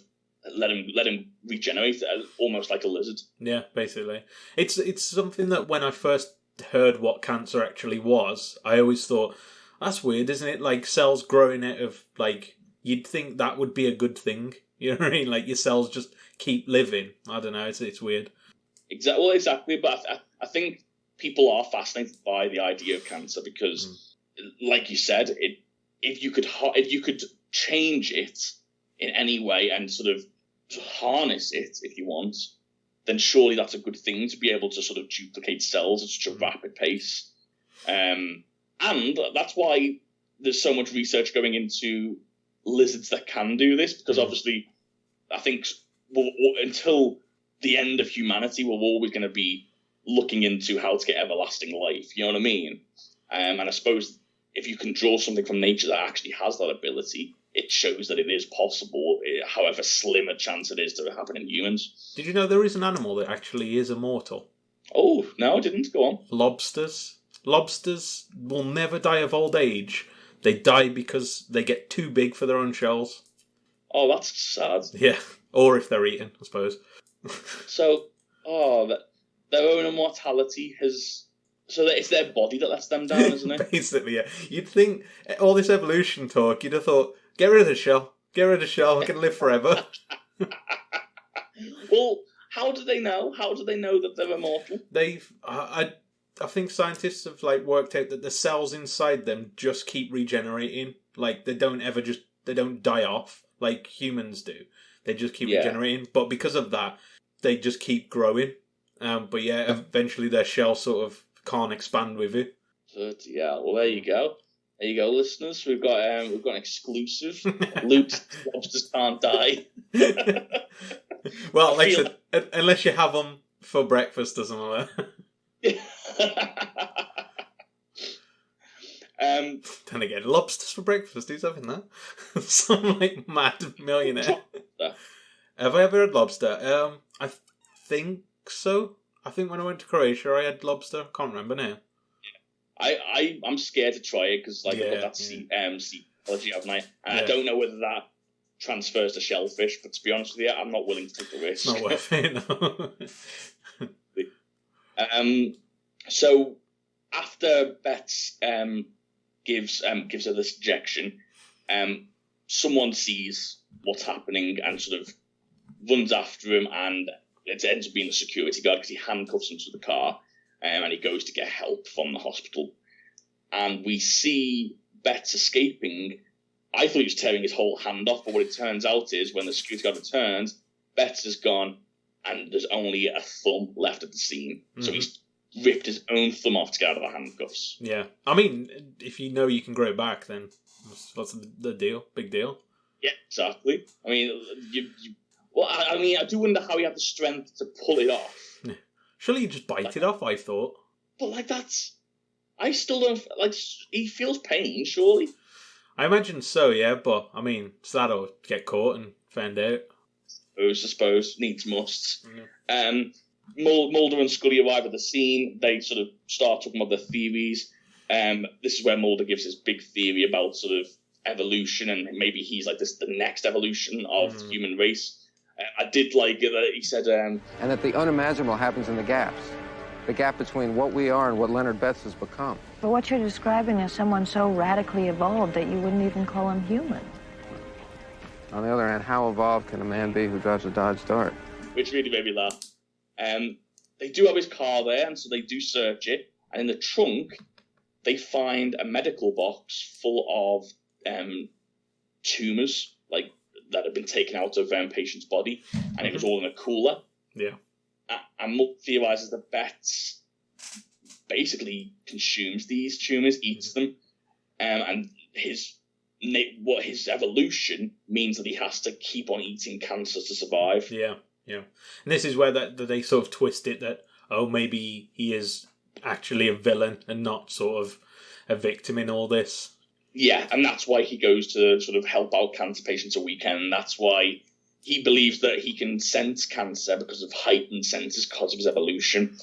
let him regenerate, almost like a lizard. Yeah, basically. It's something that when I first heard what cancer actually was, I always thought, that's weird, isn't it? Like cells growing out of, like, you'd think that would be a good thing. You know what I mean? Like your cells just keep living. I don't know. It's weird. Exactly. But I think people are fascinated by the idea of cancer because, like you said, if you could change it in any way and sort of harness it, if you want, then surely that's a good thing to be able to sort of duplicate cells at such a rapid pace. And that's why there's so much research going into lizards that can do this, because obviously I think until the end of humanity, we're always going to be looking into how to get everlasting life. You know what I mean? And I suppose if you can draw something from nature that actually has that ability, it shows that it is possible, however slim a chance it is to happen in humans. Did you know there is an animal that actually is immortal? Oh, no, I didn't. Go on. Lobsters. Lobsters will never die of old age. They die because they get too big for their own shells. Oh, that's sad. Yeah, or if they're eaten, I suppose. So, their own immortality has... So that it's their body that lets them down, isn't it? Basically, yeah. You'd think, all this evolution talk, you'd have thought, get rid of the shell. Get rid of the shell, I can live forever. Well, how do they know? How do they know that they're immortal? I think scientists have worked out that the cells inside them just keep regenerating. They don't die off like humans do. They just keep regenerating. But because of that, they just keep growing. But yeah, eventually their shell sort of can't expand with it. But yeah, well there you go. There you go, listeners. We've got an exclusive. Luke's lobsters can't die. Well, unless you have them for breakfast or something like that. Then again, lobsters for breakfast, who's having that? Some mad millionaire. Have I ever had lobster? I think so. I think when I went to Croatia I had lobster. Can't remember now. I'm scared to try it because I've got that sea allergy, haven't I? And I don't know whether that transfers to shellfish, but to be honest with you, I'm not willing to take the risk. It's not worth it, no. So after Betts gives her this injection, someone sees what's happening and sort of runs after him, and it ends up being the security guard because he handcuffs him to the car, and he goes to get help from the hospital. And we see Betts escaping. I thought he was tearing his whole hand off, but what it turns out is when the security guard returns, Betts is gone, and there's only a thumb left at the scene. Mm-hmm. So he's ripped his own thumb off to get out of the handcuffs. Yeah. I mean, if you know you can grow it back, then what's the deal? Big deal. Yeah, exactly. I mean, I do wonder how he had the strength to pull it off. Yeah. Surely you just bite it off, I thought. But, I still don't... he feels pain, surely. I imagine so, yeah, but, I mean, it's that or get caught and found out. I suppose. Needs musts. Yeah. Mulder and Scully arrive at the scene. They sort of start talking about their theories. This is where Mulder gives his big theory about sort of evolution, and maybe he's the next evolution of the human race. I did like it that he said... and that the unimaginable happens in the gaps. The gap between what we are and what Leonard Betts has become. But what you're describing is someone so radically evolved that you wouldn't even call him human. On the other hand, how evolved can a man be who drives a Dodge Dart? Which really made me laugh. They do have his car there, and so they do search it. And in the trunk, they find a medical box full of tumours, that had been taken out of patient's body, and it was all in a cooler. Yeah. And Mulder theorises that Betts basically consumes these tumours, eats them, and his evolution means that he has to keep on eating cancers to survive. Yeah, yeah. And this is where that they sort of twist it that, maybe he is actually a villain and not sort of a victim in all this. Yeah, and that's why he goes to sort of help out cancer patients a weekend. That's why he believes that he can sense cancer because of heightened senses because of his evolution.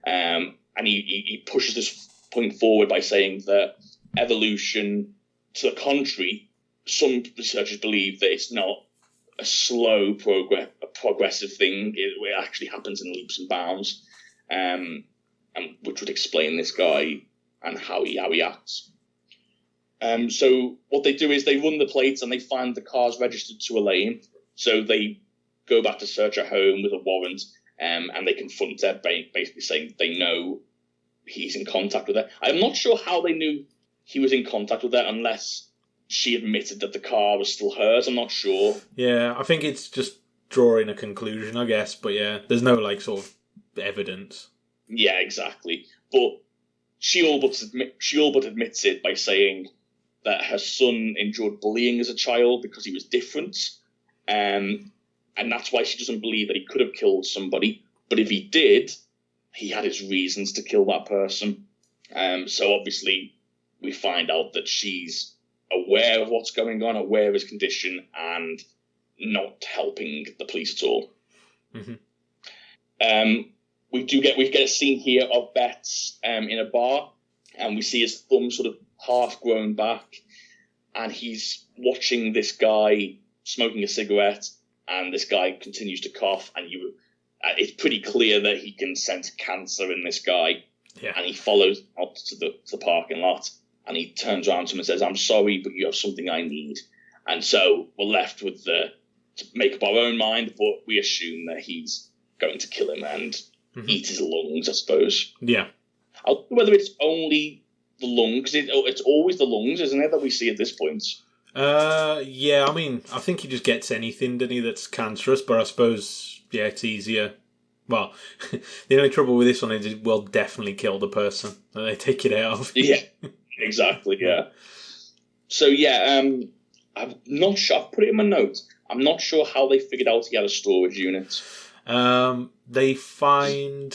And he pushes this point forward by saying that evolution, to the contrary, some researchers believe that it's not a slow progressive thing. It actually happens in leaps and bounds, and which would explain this guy and how he acts. So what they do is they run the plates and they find the car's registered to Elaine. So they go back to search her home with a warrant, and they confront her, basically saying they know he's in contact with her. I'm not sure how they knew he was in contact with her unless she admitted that the car was still hers. I'm not sure. Yeah, I think it's just drawing a conclusion, I guess. But yeah, there's no like sort of evidence. Yeah, exactly. But she all but admits it by saying that her son endured bullying as a child because he was different. And that's why she doesn't believe that he could have killed somebody. But if he did, he had his reasons to kill that person. So obviously we find out that she's aware of what's going on, aware of his condition, and not helping the police at all. Mm-hmm. We get a scene here of Betts in a bar, and we see his thumb sort of half grown back, and he's watching this guy smoking a cigarette, and this guy continues to cough, and it's pretty clear that he can sense cancer in this guy. Yeah. And he follows out to the parking lot, and he turns around to him and says, "I'm sorry, but you have something I need." And so we're left with to make up our own mind, but we assume that he's going to kill him and eat his lungs, I suppose. Yeah. I don't know whether it's only the lungs. It's always the lungs, isn't it, that we see at this point? Yeah, I mean, I think he just gets anything, doesn't he, that's cancerous, but I suppose, yeah, it's easier. Well, the only trouble with this one is it will definitely kill the person that they take it out of. Yeah, exactly, yeah. So, yeah, I'm not sure. I've put it in my notes. I'm not sure how they figured out he had a storage unit. They find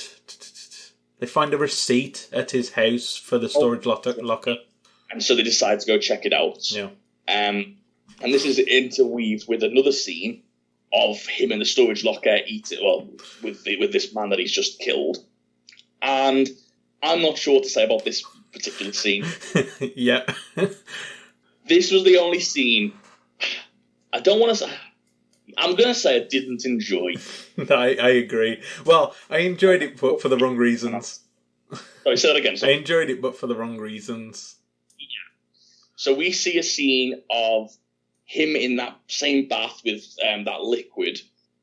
a receipt at his house for the storage locker. And so they decide to go check it out. Yeah. And this is interweaved with another scene of him in the storage locker with this man that he's just killed. And I'm not sure what to say about this particular scene. Yeah. This was the only scene I don't want to say. I'm going to say I didn't enjoy. I agree. Well, I enjoyed it, but for the wrong reasons. Sorry, say that again. I enjoyed it, but for the wrong reasons. Yeah. So we see a scene of him in that same bath with that liquid,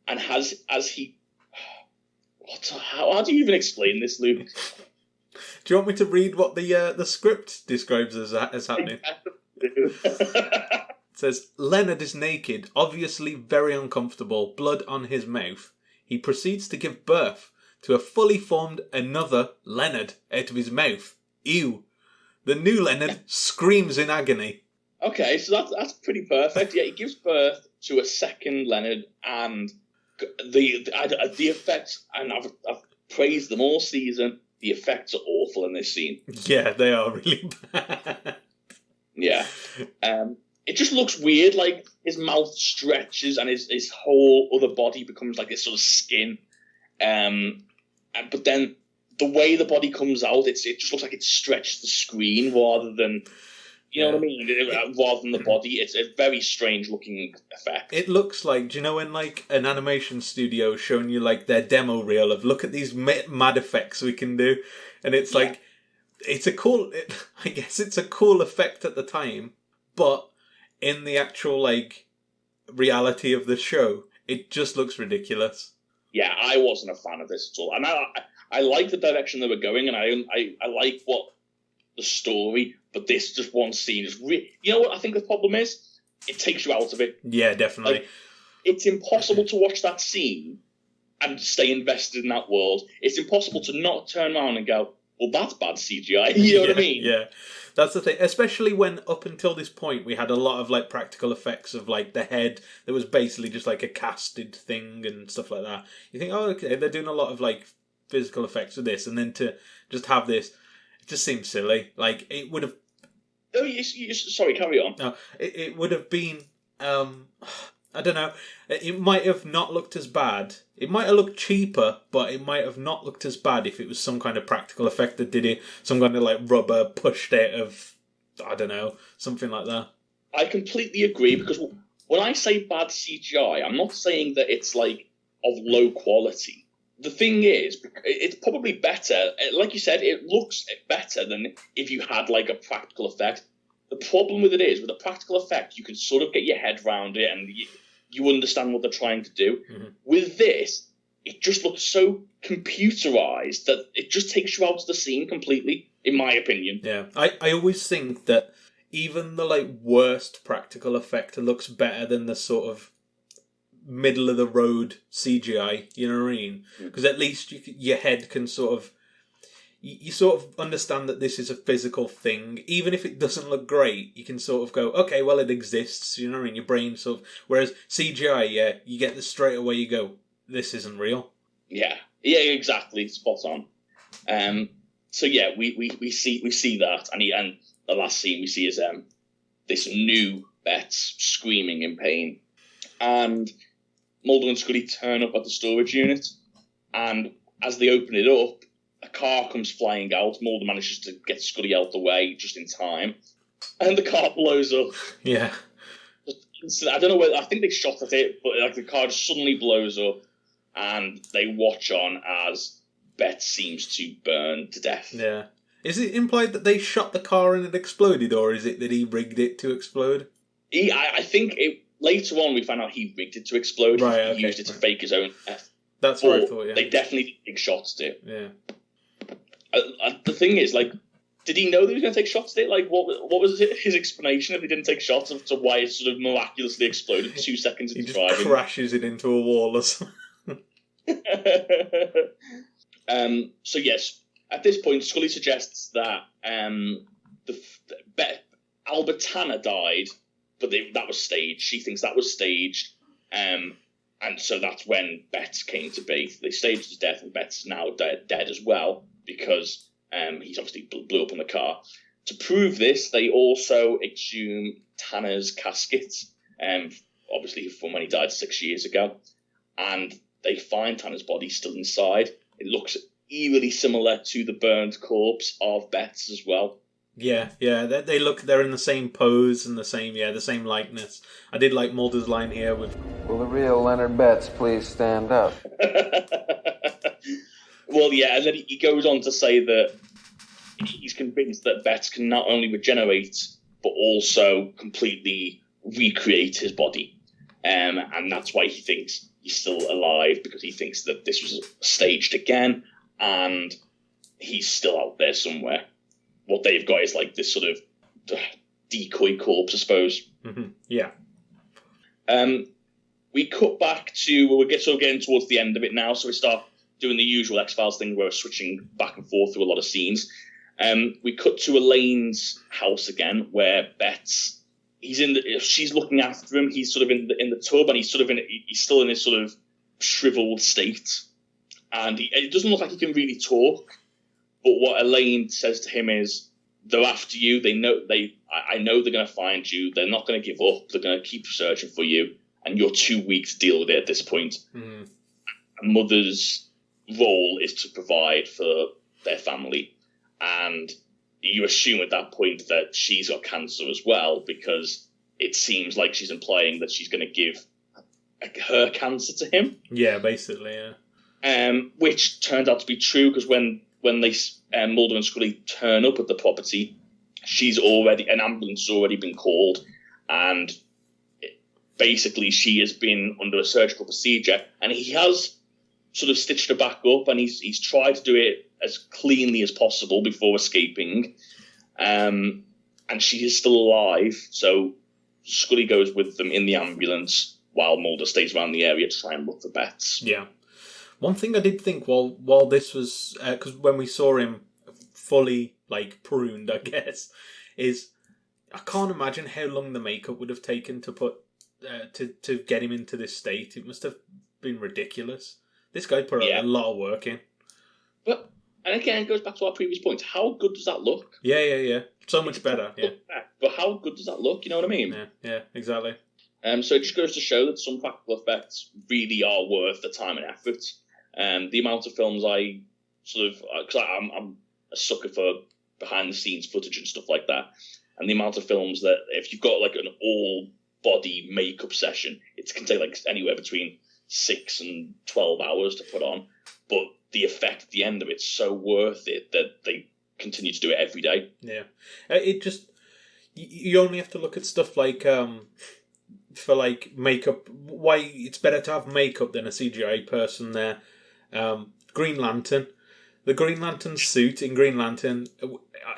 and as he... How do you even explain this, Luke? Do you want me to read what the script describes as happening? It says, Leonard is naked, obviously very uncomfortable, blood on his mouth. He proceeds to give birth to a fully formed another Leonard out of his mouth. Ew. The new Leonard screams in agony. Okay, so that's pretty perfect. Yeah, he gives birth to a second Leonard, and the effects, and I've praised them all season, the effects are awful in this scene. Yeah, they are really bad. Yeah. It just looks weird, like his mouth stretches and his whole other body becomes like this sort of skin. But then the way the body comes out, it just looks like it stretched the screen rather than, you know what I mean? Rather than the body. It's a very strange looking effect. It looks like, do you know when like an animation studio is showing you like their demo reel of look at these mad effects we can do, and it's like, it's a cool, I guess it's a cool effect at the time, but in the actual like reality of the show, it just looks ridiculous. Yeah, I wasn't a fan of this at all, and I like the direction they were going, and I like what the story, but this just one scene is you know what I think the problem is? It takes you out of it. Yeah, definitely. Like, it's impossible to watch that scene and stay invested in that world. It's impossible to not turn around and go, well, that's bad CGI. You know what I mean? Yeah. That's the thing, especially when up until this point we had a lot of like practical effects of like the head that was basically just like a casted thing and stuff like that. You think, oh, okay, they're doing a lot of like physical effects with this, and then to just have this, it just seems silly. Like it would have. Oh, sorry, carry on. No, it would have been. I don't know. It might have not looked as bad. It might have looked cheaper, but it might have not looked as bad if it was some kind of practical effect that did it. Some kind of like rubber pushed out of, I don't know, something like that. I completely agree, because when I say bad CGI, I'm not saying that it's like of low quality. The thing is, it's probably better. Like you said, it looks better than if you had like a practical effect. The problem with it is, with a practical effect, you can sort of get your head around it and you understand what they're trying to do. Mm-hmm. With this, it just looks so computerized that it just takes you out of the scene completely, in my opinion. Yeah, I always think that even the worst practical effect looks better than the sort of middle of the road CGI. You know what I mean? Because at least your head can sort of you sort of understand that this is a physical thing, even if it doesn't look great. You can sort of go, okay, well, it exists. You know what I mean? Your brain sort of. Whereas CGI, yeah, you get this straight away. You go, this isn't real. Yeah, exactly, spot on. So yeah, we see that, and the last scene we see is this new Betts screaming in pain, and Mulder and Scully turn up at the storage unit, and as they open it up, a car comes flying out. Mulder manages to get Scully out the way just in time, and the car blows up. Yeah. I don't know whether, I think they shot at it, but the car just suddenly blows up, and they watch on as Betts seems to burn to death. Yeah. Is it implied that they shot the car and it exploded, or is it that he rigged it to explode? I think later on we find out he rigged it to explode. Right, he used it to fake his own death. That's what I thought, yeah. They definitely take shots at it. Yeah. The thing is, did he know that he was going to take shots at it? What was his explanation if he didn't take shots as to why it sort of miraculously exploded 2 seconds into driving? He just crashes it into a wall or something. So yes, at this point, Scully suggests that Albert Tanner died, but that was staged. She thinks that was staged, and so that's when Betts came to be. They staged his death, and Betts is now dead as well, because he's obviously blew up in the car. To prove this, they also exhume Tanner's casket, obviously from when he died 6 years ago, and they find Tanner's body still inside. It looks eerily similar to the burned corpse of Betts as well. Yeah, they're in the same pose and the same likeness. I did like Mulder's line here with, "Will the real Leonard Betts please stand up?" Well, yeah, and then he goes on to say that he's convinced that Betts can not only regenerate, but also completely recreate his body. And that's why he thinks he's still alive, because he thinks that this was staged again, and he's still out there somewhere. What they've got is this sort of decoy corpse, I suppose. Mm-hmm. Yeah. We cut back to, we're getting towards the end of it now, so we start doing the usual X-Files thing where we're switching back and forth through a lot of scenes. We cut to Elaine's house again, where Betts, she's looking after him. He's sort of in the tub, and he's still in this sort of shriveled state, and it doesn't look like he can really talk. But what Elaine says to him is, "They're after you. I know they're going to find you. They're not going to give up. They're going to keep searching for you, and you're too weak to deal with it at this point." Mm. A mother's role is to provide for their family, and you assume at that point that she's got cancer as well, because it seems like she's implying that she's going to give her cancer to him. Yeah, basically, yeah. Which turned out to be true, because when they Mulder and Scully turn up at the property, an ambulance has already been called, and basically she has been under a surgical procedure, and he has sort of stitched her back up, and he's tried to do it as cleanly as possible before escaping, and she is still alive. So Scully goes with them in the ambulance while Mulder stays around the area to try and look for Betts. Yeah. One thing I did think while this was, because when we saw him fully pruned, I guess, is I can't imagine how long the makeup would have taken to put to get him into this state. It must have been ridiculous. This guy put a lot of work in. But and again, it goes back to our previous point. How good does that look? Yeah. So much better. Yeah. But how good does that look? You know what I mean? Yeah, exactly. So it just goes to show that some practical effects really are worth the time and effort. The amount of films I sort of, because I'm a sucker for behind the scenes footage and stuff like that, and the amount of films that if you've got an all body makeup session, it can take anywhere between 6 and 12 hours to put on, but the effect at the end of it's so worth it that they continue to do it every day. Yeah, it just you only have to look at stuff for makeup. Why it's better to have makeup than a CGI person there. Green Lantern. The Green Lantern suit in Green Lantern,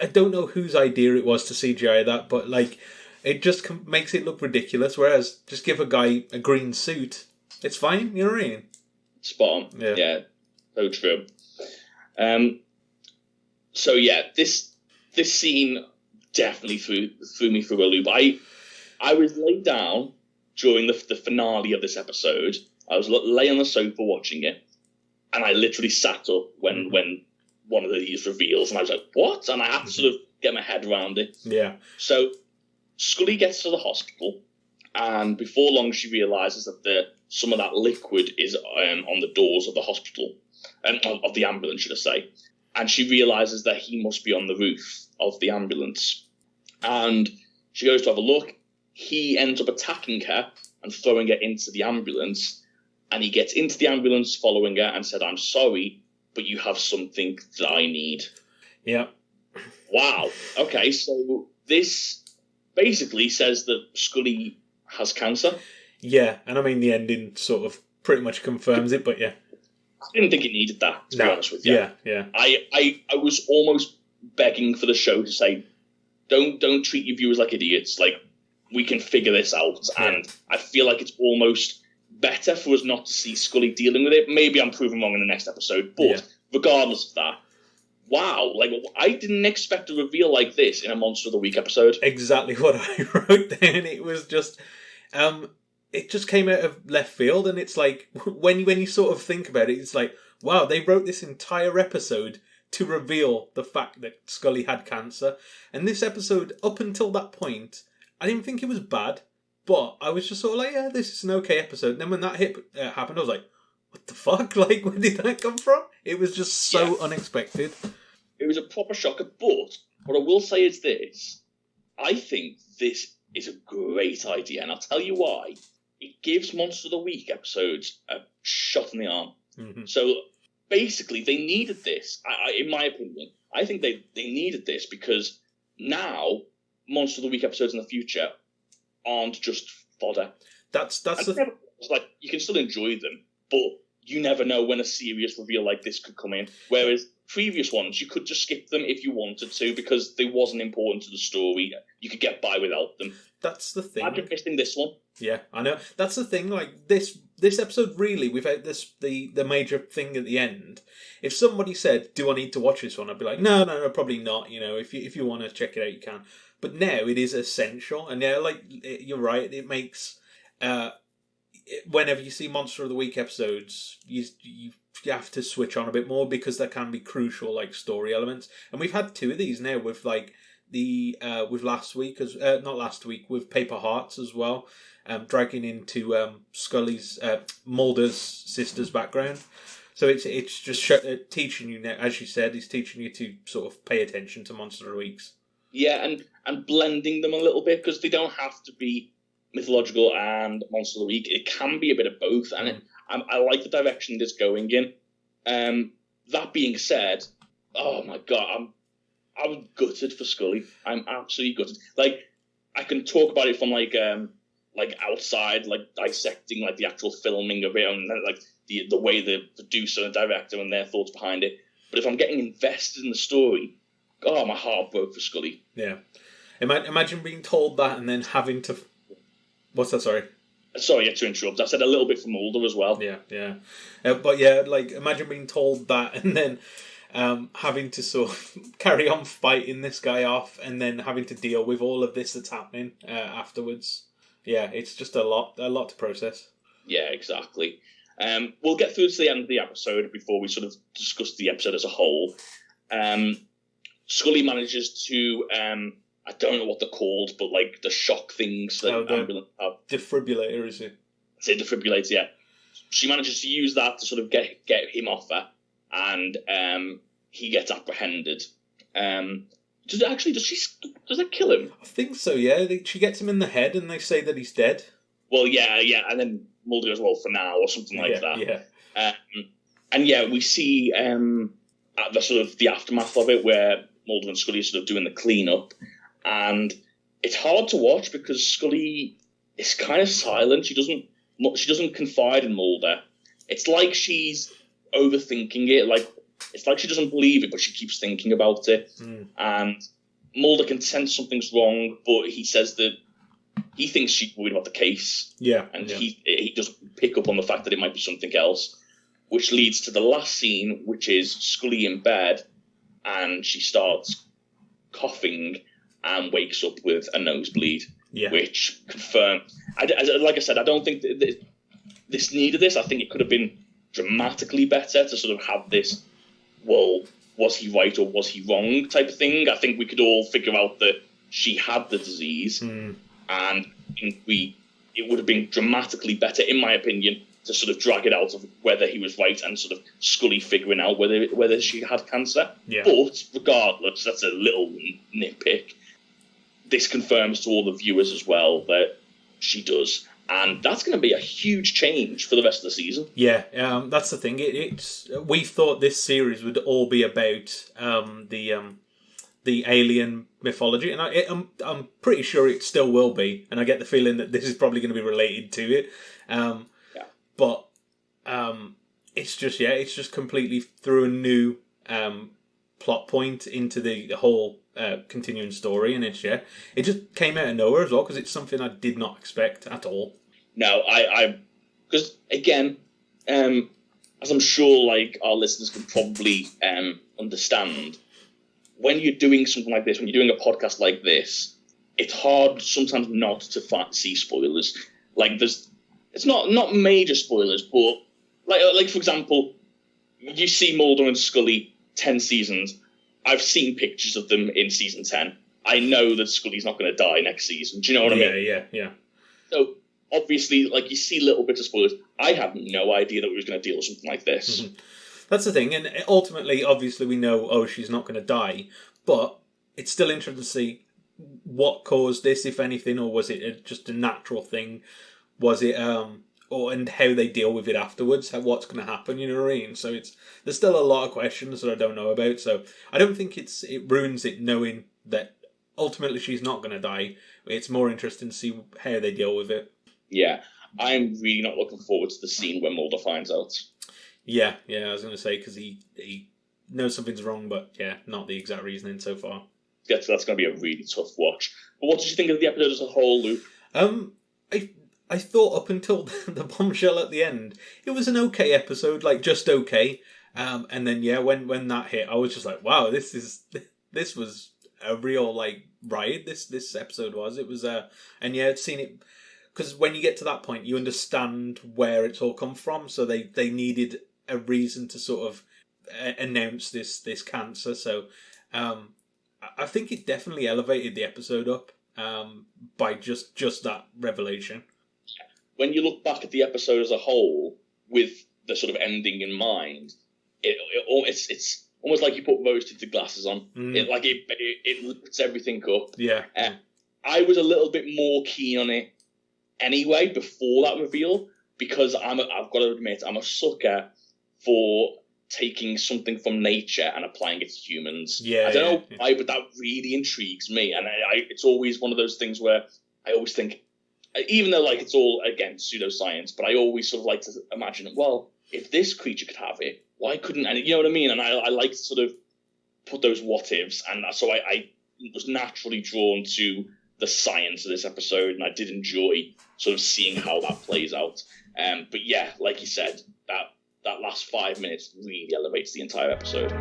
I don't know whose idea it was to CGI that, but like, it just makes it look ridiculous, whereas just give a guy a green suit, it's fine, you know what I mean? Spot on. Yeah, so true. So yeah, this scene definitely threw me through a loop. I was laid down during the finale of this episode. I was lay on the sofa watching it, and I literally sat up when one of these reveals, and I was like, "What?" And I had to sort of get my head around it. Yeah. So Scully gets to the hospital, and before long, she realizes that some of that liquid is on the doors of the hospital, of the ambulance, should I say? And she realizes that he must be on the roof of the ambulance. And she goes to have a look. He ends up attacking her and throwing her into the ambulance. And he gets into the ambulance following her and said, "I'm sorry, but you have something that I need." Yeah. Wow. Okay, so this basically says that Scully has cancer. Yeah, and I mean, the ending sort of pretty much confirms it, but yeah. I didn't think it needed that, to be honest with you. Yeah. I was almost begging for the show to say, don't treat your viewers like idiots. Like, we can figure this out. Yeah. And I feel like it's almost better for us not to see Scully dealing with it. Maybe I'm proven wrong in the next episode, but regardless of that, wow, like, I didn't expect a reveal like this in a Monster of the Week episode. Exactly what I wrote down. It was just... it just came out of left field, and it's like, when you sort of think about it, it's like, wow, they wrote this entire episode to reveal the fact that Scully had cancer. And this episode, up until that point, I didn't think it was bad, but I was just sort of like, yeah, this is an okay episode. And then when that happened, I was like, what the fuck? Like, where did that come from? It was just so unexpected. It was a proper shocker, but what I will say is this. I think this is a great idea, and I'll tell you why. It gives Monster of the Week episodes a shot in the arm. Mm-hmm. So basically, they needed this. In my opinion, I think they needed this because now Monster of the Week episodes in the future aren't just fodder. That's like, you can still enjoy them, but you never know when a serious reveal like this could come in. Whereas previous ones, you could just skip them if you wanted to because they wasn't important to the story. You could get by without them. That's the thing. I'm just missing this one. Yeah, I know. That's the thing. Like, this episode, really, without the major thing at the end, if somebody said, "Do I need to watch this one?" I'd be like, no, probably not. You know, if you want to check it out, you can. But now it is essential, and yeah, like, you're right. It makes whenever you see Monster of the Week episodes, you have to switch on a bit more because there can be crucial, like, story elements. And we've had two of these now with, like, with last week, not last week, with Paper Hearts as well, dragging into Scully's, Mulder's sister's background. So it's just teaching you now, as you said, he's teaching you to sort of pay attention to Monster of the Weeks. Yeah, and blending them a little bit, because they don't have to be mythological and Monster of the Week. It can be a bit of both, and I like the direction it's going in. That being said, oh my god, I'm gutted for Scully. I'm absolutely gutted. Like, I can talk about it from like outside, like dissecting like the actual filming of it and like the way the producer and director and their thoughts behind it. But if I'm getting invested in the story, oh, my heart broke for Scully. Yeah. Imagine being told that and then having to... What's that, sorry? Sorry to interrupt. I said a little bit from Mulder as well. Yeah. But yeah, like, imagine being told that and then having to sort of carry on fighting this guy off and then having to deal with all of this that's happening afterwards. Yeah, it's just a lot to process. Yeah, exactly. We'll get through to the end of the episode before we sort of discuss the episode as a whole. Scully manages to, I don't know what they're called, but like the shock things that ambulance have. Defibrillator, is it? Say defibrillator, yeah. She manages to use that to sort of get him off her, and he gets apprehended. Does that kill him? I think so, yeah. She gets him in the head and they say that he's dead. Well, yeah, and then Mulder goes, well, for now, or something like that. Yeah. And yeah, we see at the sort of the aftermath of it where Mulder and Scully are sort of doing the cleanup, and it's hard to watch because Scully is kind of silent. She doesn't confide in Mulder. It's like she's overthinking it. Like, it's like she doesn't believe it, but she keeps thinking about it. And Mulder can sense something's wrong, but he says that he thinks she's worried about the case. And he doesn't pick up on the fact that it might be something else, which leads to the last scene, which is Scully in bed, and she starts coughing and wakes up with a nosebleed, which confirmed. Like I said, I don't think that this needed this. I think it could have been dramatically better to sort of have this, well, was he right or was he wrong type of thing. I think we could all figure out that she had the disease, and I think it would have been dramatically better, in my opinion, to sort of drag it out of whether he was right and sort of Scully figuring out whether she had cancer. But regardless, that's a little nitpick. This confirms to all the viewers as well that she does. And that's going to be a huge change for the rest of the season. That's the thing. We thought this series would all be about the alien mythology, and I'm pretty sure it still will be. And I get the feeling that this is probably going to be related to it. But it's just completely threw a new plot point into the whole continuing story, and it just came out of nowhere as well, because it's something I did not expect at all. No, because again, as I'm sure like our listeners can probably understand, when you're doing something like this, when you're doing a podcast like this, it's hard sometimes not to see spoilers. Like it's not major spoilers, but like for example, you see Mulder and Scully 10 seasons. I've seen pictures of them in season 10. I know that Scully's not going to die next season. Do you know what I mean? Yeah. So obviously, like, you see little bits of spoilers. I had no idea that we was going to deal with something like this. That's the thing, and ultimately, obviously, we know, she's not going to die, but it's still interesting to see what caused this, if anything, or was it just a natural thing? Was it, and how they deal with it afterwards, what's going to happen, you know what I mean? So there's still a lot of questions that I don't know about, so I don't think it ruins it knowing that ultimately she's not going to die. It's more interesting to see how they deal with it. Yeah, I'm really not looking forward to the scene where Mulder finds out. Yeah, I was going to say, because he knows something's wrong, but not the exact reasoning so far. Yeah, so that's going to be a really tough watch. But what did you think of the episode as a whole, Luke? I thought up until the bombshell at the end, it was an okay episode, like just okay. And then when that hit, I was just like, wow, this was a real like riot. This episode was. It was and seen it, because when you get to that point, you understand where it's all come from. So they needed a reason to sort of announce this cancer. So I think it definitely elevated the episode up by just that revelation. When you look back at the episode as a whole, with the sort of ending in mind, it's almost like you put rose-tinted glasses on. It lifts everything up. Yeah. I was a little bit more keen on it anyway before that reveal, because I've got to admit, I'm a sucker for taking something from nature and applying it to humans. I don't know why, but that really intrigues me, and it's always one of those things where I always think, even though like it's all again pseudoscience, but I always sort of like to imagine, well, if this creature could have it, why couldn't? And you know what I mean? And I like to sort of put those what ifs, and so I was naturally drawn to the science of this episode, and I did enjoy sort of seeing how that plays out. But yeah, like you said, that last 5 minutes really elevates the entire episode.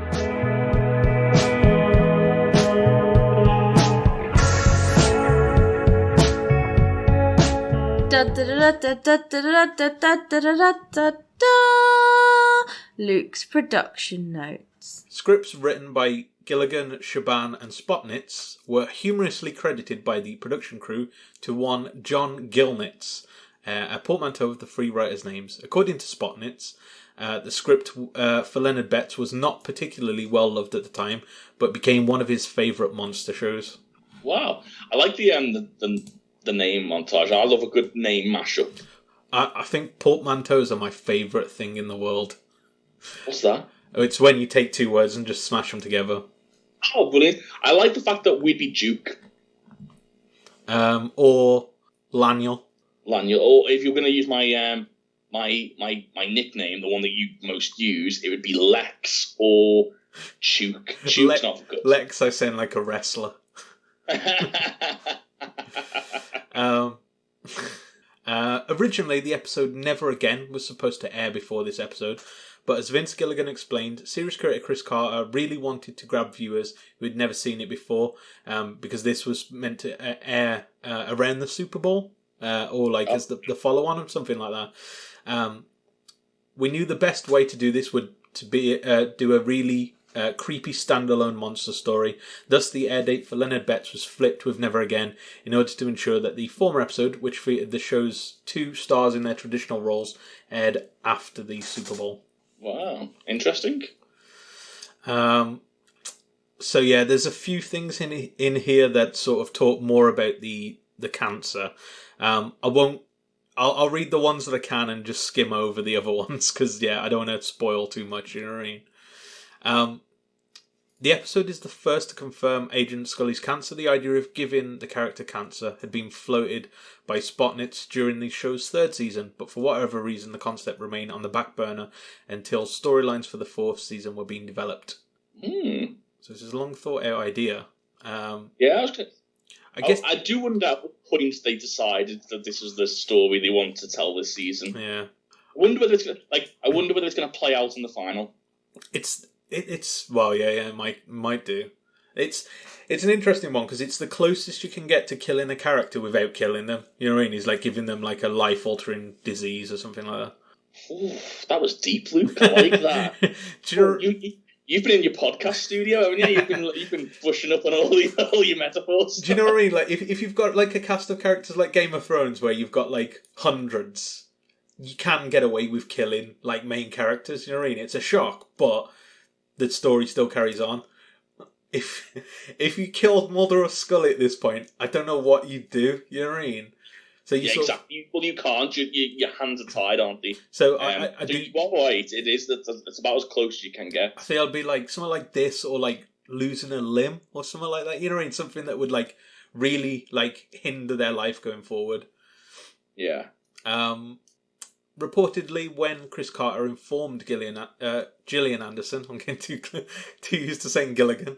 Luke's production notes. Scripts written by Gilligan, Shaban and Spotnitz were humorously credited by the production crew to one John Gilnitz, a portmanteau of the three writers' names. According to Spotnitz, the script for Leonard Betts was not particularly well loved at the time, but became one of his favourite monster shows. Wow, I like the name montage. I love a good name mashup. I think portmanteaus are my favourite thing in the world. What's that? It's when you take two words and just smash them together. Oh, brilliant. I like the fact that we'd be Duke. Or Laniel. Or if you're going to use my my nickname, the one that you most use, it would be Lex or Chuke. Chuke's not for good. Lex, I sound like a wrestler. Originally, the episode Never Again was supposed to air before this episode, but as Vince Gilligan explained, series creator Chris Carter really wanted to grab viewers who had never seen it before, because this was meant to air around the Super Bowl, or like as the follow-on or something like that. We knew the best way to do this would to be do a really creepy standalone monster story. Thus, the air date for Leonard Betts was flipped with Never Again in order to ensure that the former episode, which featured the show's two stars in their traditional roles, aired after the Super Bowl. Wow, interesting. So yeah, there's a few things in here that sort of talk more about the cancer. I'll read the ones that I can and just skim over the other ones because I don't want to spoil too much. You know what I mean? The episode is the first to confirm Agent Scully's cancer. The idea of giving the character cancer had been floated by Spotnitz during the show's third season, but for whatever reason the concept remained on the back burner until storylines for the fourth season were being developed. So this is a long thought out idea. I guess I do wonder at what point they decided that this is the story they want to tell this season. Yeah. I wonder whether it's gonna play out in the final. It's it might do. It's an interesting one because it's the closest you can get to killing a character without killing them. You know what I mean? He's like giving them like a life-altering disease or something like that. Ooh, that was deep, Luke. I like that. You've been in your podcast studio, haven't you? You've been brushing up on all your metaphors. Do you know what I mean? Like if you've got like a cast of characters like Game of Thrones where you've got like hundreds, you can get away with killing like main characters. You know what I mean? It's a shock, but the story still carries on. If you killed Mulder or Scully at this point, I don't know what you'd do. You know what I mean? So exactly. Well, you can't. Your hands are tied, aren't they? So it's about as close as you can get. I think it'll be like something like this, or like losing a limb, or something like that. You know what I mean? Something that would like really like hinder their life going forward. Yeah. Reportedly, when Chris Carter informed Gillian Anderson, I'm getting too used to saying Gilligan.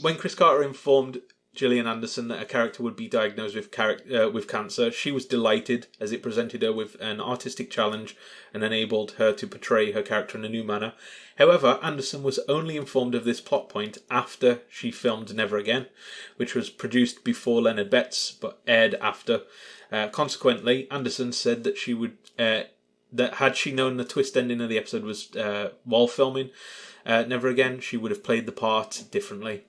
When Chris Carter informed Gillian Anderson that a character would be diagnosed with cancer, she was delighted as it presented her with an artistic challenge and enabled her to portray her character in a new manner. However, Anderson was only informed of this plot point after she filmed Never Again, which was produced before Leonard Betts but aired after. Consequently, Anderson said that she would that had she known the twist ending of the episode was while filming Never Again, she would have played the part differently.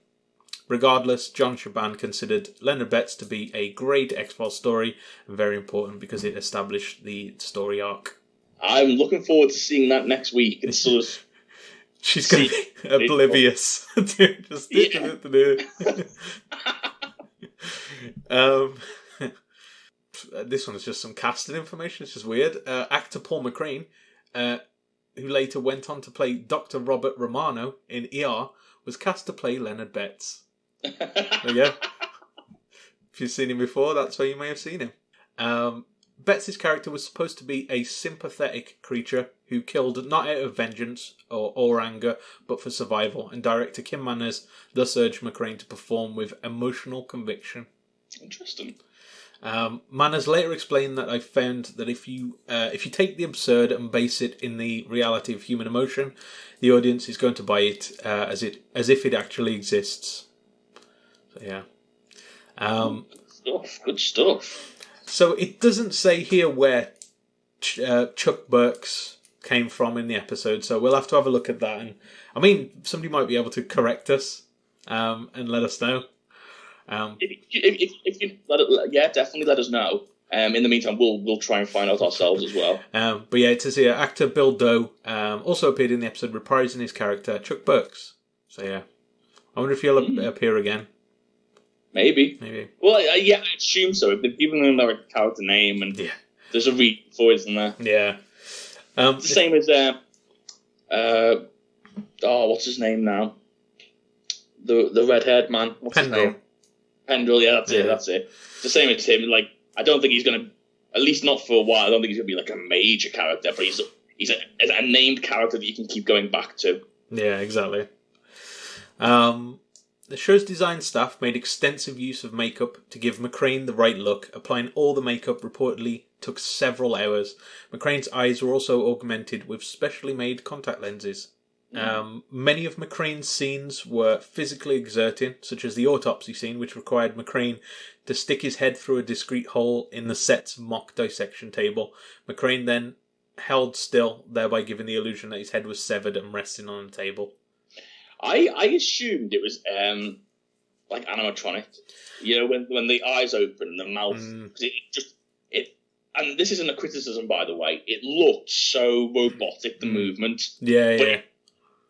Regardless, John Shaban considered Leonard Betts to be a great X-Files story and very important because it established the story arc. I'm looking forward to seeing that next week. And sort of she's going to be oblivious. This one is just some casting information. It's just weird. Actor Paul McCrane, who later went on to play Dr. Robert Romano in ER, was cast to play Leonard Betts. There you go. If you've seen him before, that's where you may have seen him. Betts' character was supposed to be a sympathetic creature who killed not out of vengeance or anger, but for survival, and director Kim Manners thus urged McCrane to perform with emotional conviction. Interesting. Manners later explained that I found that if you take the absurd and base it in the reality of human emotion, the audience is going to buy it as if it actually exists. So yeah, good stuff. So it doesn't say here where Chuck Burks came from in the episode, so we'll have to have a look at that. And I mean, somebody might be able to correct us and let us know. If you definitely let us know. In the meantime, we'll try and find out ourselves as well. But yeah, it says here, actor Bill Doe also appeared in the episode, reprising his character Chuck Burks. So yeah, I wonder if he'll appear again. Maybe. Well, I assume so. If they've given him a character name, and there's a reason for it, isn't there? Yeah. It's the same as what's his name now? The red-haired man. What's his name? Pendrell, that's it. It's the same as him. Like, I don't think he's going to At least not for a while. I don't think he's going to be like a major character, but he's a named character that you can keep going back to. Yeah, exactly. The show's design staff made extensive use of makeup to give McCrane the right look. Applying all the makeup reportedly took several hours. McCrane's eyes were also augmented with specially made contact lenses. Many of McCrane's scenes were physically exerting, such as the autopsy scene, which required McCrane to stick his head through a discreet hole in the set's mock dissection table. McCrane then held still, thereby giving the illusion that his head was severed and resting on the table. I assumed it was like animatronic, when the eyes open and the mouth, because and this isn't a criticism, by the way. It looked so robotic, the movement. Yeah, but yeah.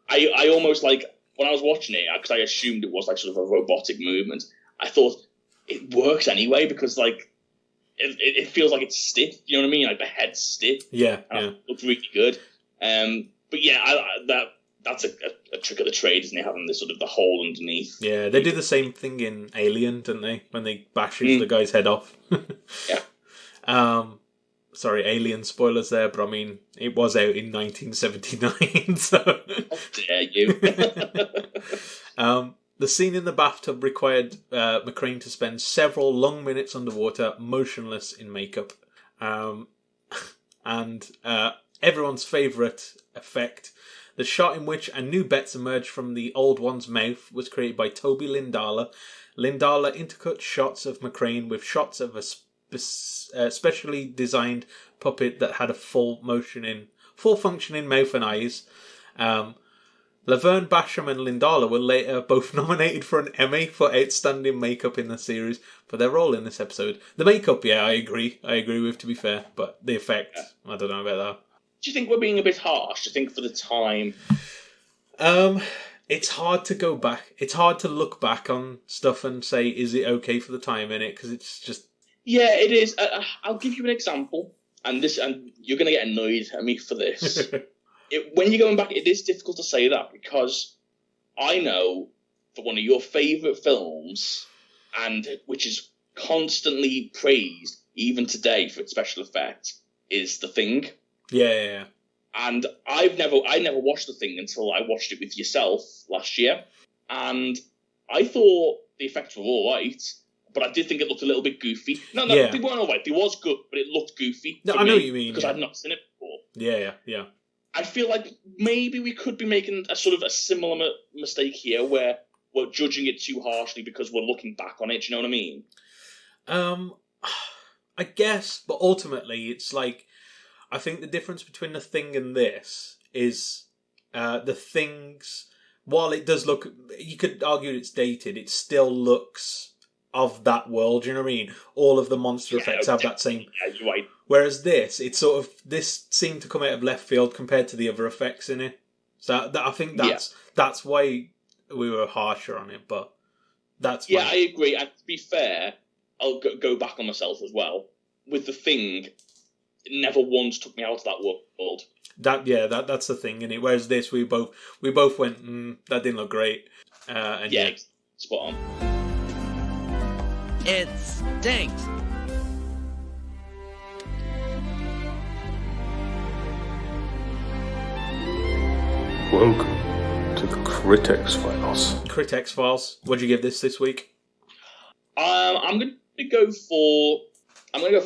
I almost like when I was watching it, because I assumed it was like sort of a robotic movement. I thought it works anyway because like it feels like it's stiff. You know what I mean? Like the head's stiff. Yeah, It looks really good. But yeah, that's a trick of the trade, isn't it? Having this sort of the hole underneath. Yeah, they did the same thing in Alien, didn't they? When they bashes the guy's head off. Yeah. Sorry, Alien spoilers there, but I mean, it was out in 1979, so... How dare you? The scene in the bathtub required McCrane to spend several long minutes underwater, motionless in makeup. And everyone's favourite effect, the shot in which a new Betts emerged from the old one's mouth, was created by Toby Lindala. Lindala intercut shots of McCrane with shots of a specially designed puppet that had a full functioning mouth and eyes. Laverne Basham and Lindala were later both nominated for an Emmy for outstanding makeup in the series for their role in this episode. The makeup, yeah, I agree with, to be fair, but the effect, I don't know about that. Do you think we're being a bit harsh? Do you think for the time? It's hard to go back. It's hard to look back on stuff and say, is it okay for the time in it? Because it's just... Yeah, it is. I'll give you an example, and you're going to get annoyed at me for this. When you're going back, it is difficult to say that because I know that one of your favourite films, and which is constantly praised even today for its special effects, is The Thing. Yeah. And I never watched The Thing until I watched it with yourself last year, and I thought the effects were all right. But I did think it looked a little bit goofy. No, they weren't all right. It was good, but it looked goofy. No, I know what you mean. Because I'd not seen it before. Yeah. I feel like maybe we could be making a sort of a similar mistake here where we're judging it too harshly because we're looking back on it. Do you know what I mean? I guess, but ultimately it's like, I think the difference between The Thing and this is The Thing's, while it does look, you could argue it's dated, it still looks of that world, you know what I mean? All of the monster effects have that same... Yeah, you're right. Whereas this seemed to come out of left field compared to the other effects in it. So I think that's why we were harsher on it, but that's... Yeah, I agree. And to be fair, I'll go back on myself as well. With The Thing, it never once took me out of that world. That's the thing, innit? Whereas this, we both went, that didn't look great. Spot on. It stinks. Welcome to the Critic Files. Critic Files. What'd you give this week? I'm gonna go for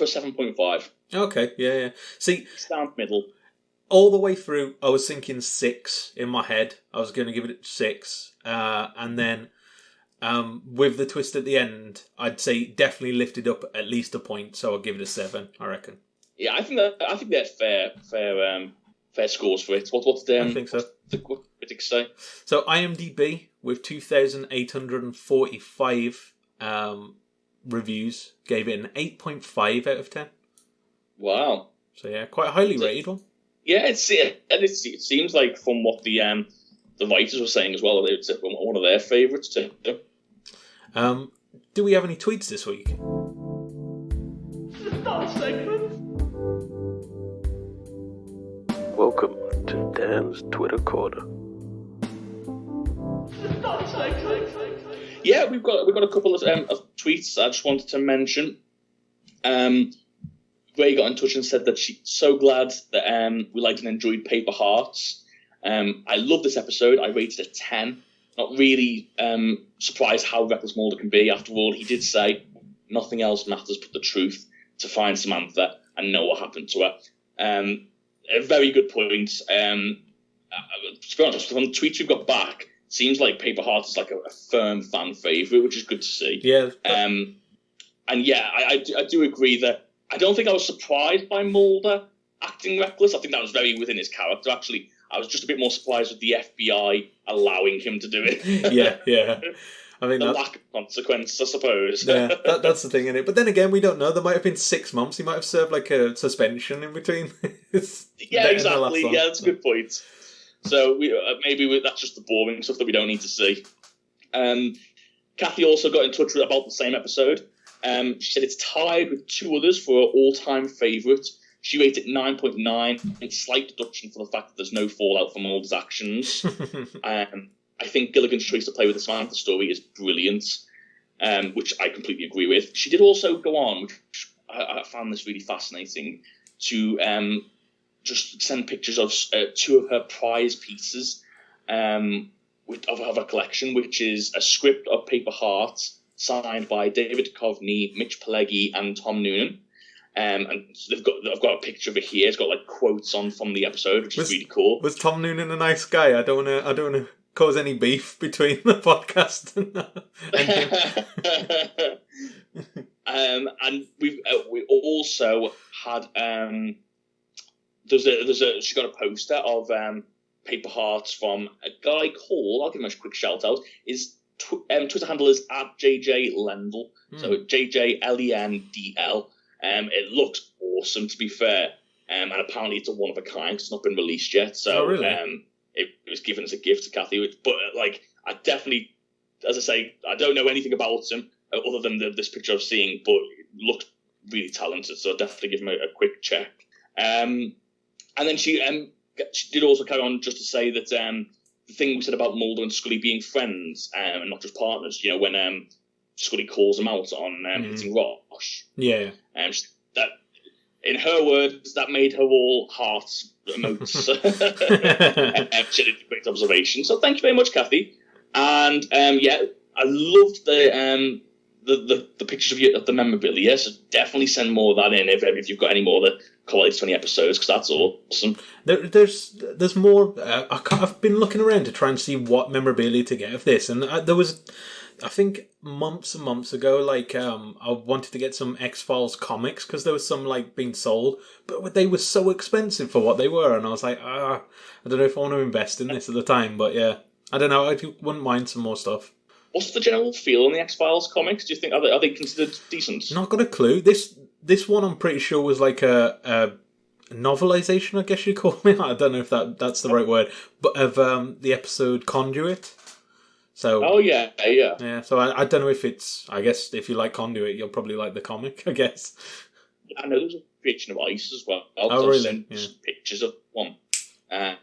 7.5. Okay, yeah. See, it's down middle. All the way through, I was thinking 6 in my head. I was going to give it 6, and then with the twist at the end, I'd say definitely lifted up at least a point. So I'll give it a 7. I reckon. Yeah, I think that's fair scores for it. What I think so. What critics say? So IMDb with 2,845 reviews gave it an 8.5 out of 10. Wow. So yeah, quite a highly rated one. Yeah, it seems like from what the writers were saying as well, it's one of their favourites too. Do we have any tweets this week? Welcome to Dan's Twitter Corner. Yeah, we've got a couple of tweets I just wanted to mention. The Bray got in touch and said that she's so glad that we liked and enjoyed Paper Hearts. I love this episode. I rated it 10. Not really surprised how reckless Mulder can be. After all, he did say nothing else matters but the truth to find Samantha and know what happened to her. A very good point. To be honest, from the tweets we've got back, seems like Paper Hearts is like a firm fan favourite, which is good to see. Yeah. And yeah, I do agree that I don't think I was surprised by Mulder acting reckless. I think that was very within his character, actually. I was just a bit more surprised with the FBI allowing him to do it. yeah. I mean, the lack of consequence, I suppose. Yeah, that's the thing in it. But then again, we don't know. There might have been 6 months. He might have served like a suspension in between. Yeah, exactly. Yeah, that's a good point. So maybe that's just the boring stuff that we don't need to see. Kathy also got in touch about the same episode. She said it's tied with 2 others for her all-time favourite. She rated it 9.9, a slight deduction for the fact that there's no fallout from Mulder's actions. I think Gilligan's choice to play with the Samantha story is brilliant, which I completely agree with. She did also go on, which I found this really fascinating, to just send pictures of 2 of her prize pieces of her collection, which is a script of Paper Hearts signed by David Duchovny, Mitch Pileggi, and Tom Noonan. And I've got a picture of it here. It's got like quotes on from the episode, which is really cool. Was Tom Noonan a nice guy? I don't want to cause any beef between the podcast and and we also had she got a poster of Paper Hearts from a guy called, I'll give him a quick shout out, his Twitter handle is @JJ Lendl, so JJLENDL. It looks awesome, to be fair, and apparently it's a one of a kind. It's not been released yet, so really? It was given as a gift to Kathy. But like, I definitely, as I say, I don't know anything about him other than this picture I've seen, but it looked really talented, so I'll definitely give him a quick check. And then she did also carry on just to say that the thing we said about Mulder and Scully being friends and not just partners, you know, when Scully calls him out on hitting Rosh. Yeah. That, in her words, that made her all hearts emotes. She did a great observation. So thank you very much, Kathy. And yeah, I loved the pictures of the memorabilia. So definitely send more of that in if you've got any more of the College 20 episodes, because that's awesome. There's more. I've been looking around to try and see what memorabilia to get of this, and there was, I think, months and months ago, like, I wanted to get some X-Files comics because there was some, like, being sold, but they were so expensive for what they were, and I was like, I don't know if I want to invest in this at the time, but yeah, I don't know, I wouldn't mind some more stuff. What's the general feel on the X-Files comics? Do you think, are they considered decent? Not got a clue. This one I'm pretty sure was like a novelization, I guess you'd call it. I don't know if that's the right word, but of the episode Conduit. So, oh, yeah. Yeah, so I don't know if it's... I guess if you like Conduit, you'll probably like the comic, I guess. I know there's a creation of ice as well. Oh, really? Yeah. Pictures of one. Yeah,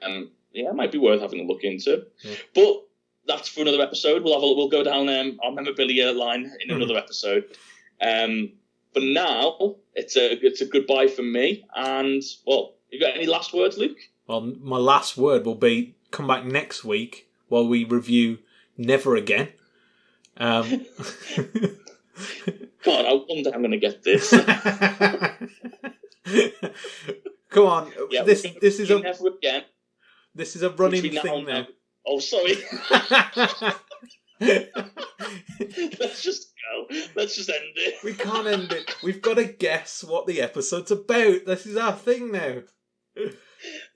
it might be worth having a look into. Yeah. But that's for another episode. We'll go down our memorabilia line in another episode. But now, it's a goodbye from me. And, well, you got any last words, Luke? Well, my last word will be come back next week while we review Never Again. God, I wonder how I'm going to get this. Come on, yeah, this is a Never Again. This is a running thing now. Oh, sorry. Let's just go. Let's just end it. We can't end it. We've got to guess what the episode's about. This is our thing now.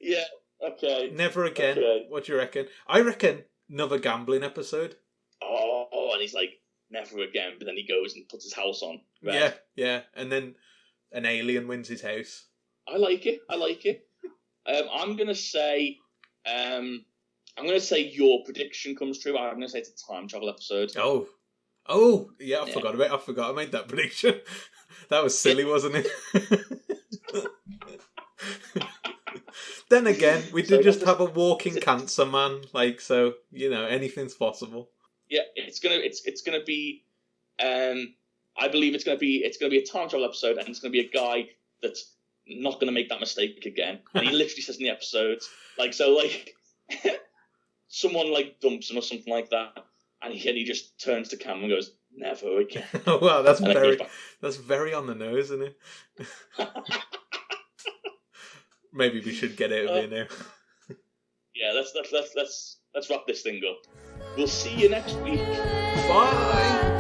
Yeah. Okay. Never Again. Okay. What do you reckon? I reckon another gambling episode. Oh, and he's like, never again. But then he goes and puts his house on. Right? Yeah. And then an alien wins his house. I like it. I'm gonna say your prediction comes true. I'm gonna say it's a time travel episode. Oh, yeah. I forgot about it. I forgot I made that prediction. That was silly, wasn't it? Then again, we did just have a walking cancer man, like, so, you know, anything's possible. Yeah, it's gonna be I believe it's gonna be a time travel episode, and it's gonna be a guy that's not going to make that mistake again. And he literally says in the episodes, someone dumps him or something like that, and he just turns to camera and goes, "Never again." Oh wow, that's very on the nose, isn't it? Maybe we should get out of here now. Yeah, let's wrap this thing up. We'll see you next week. Bye.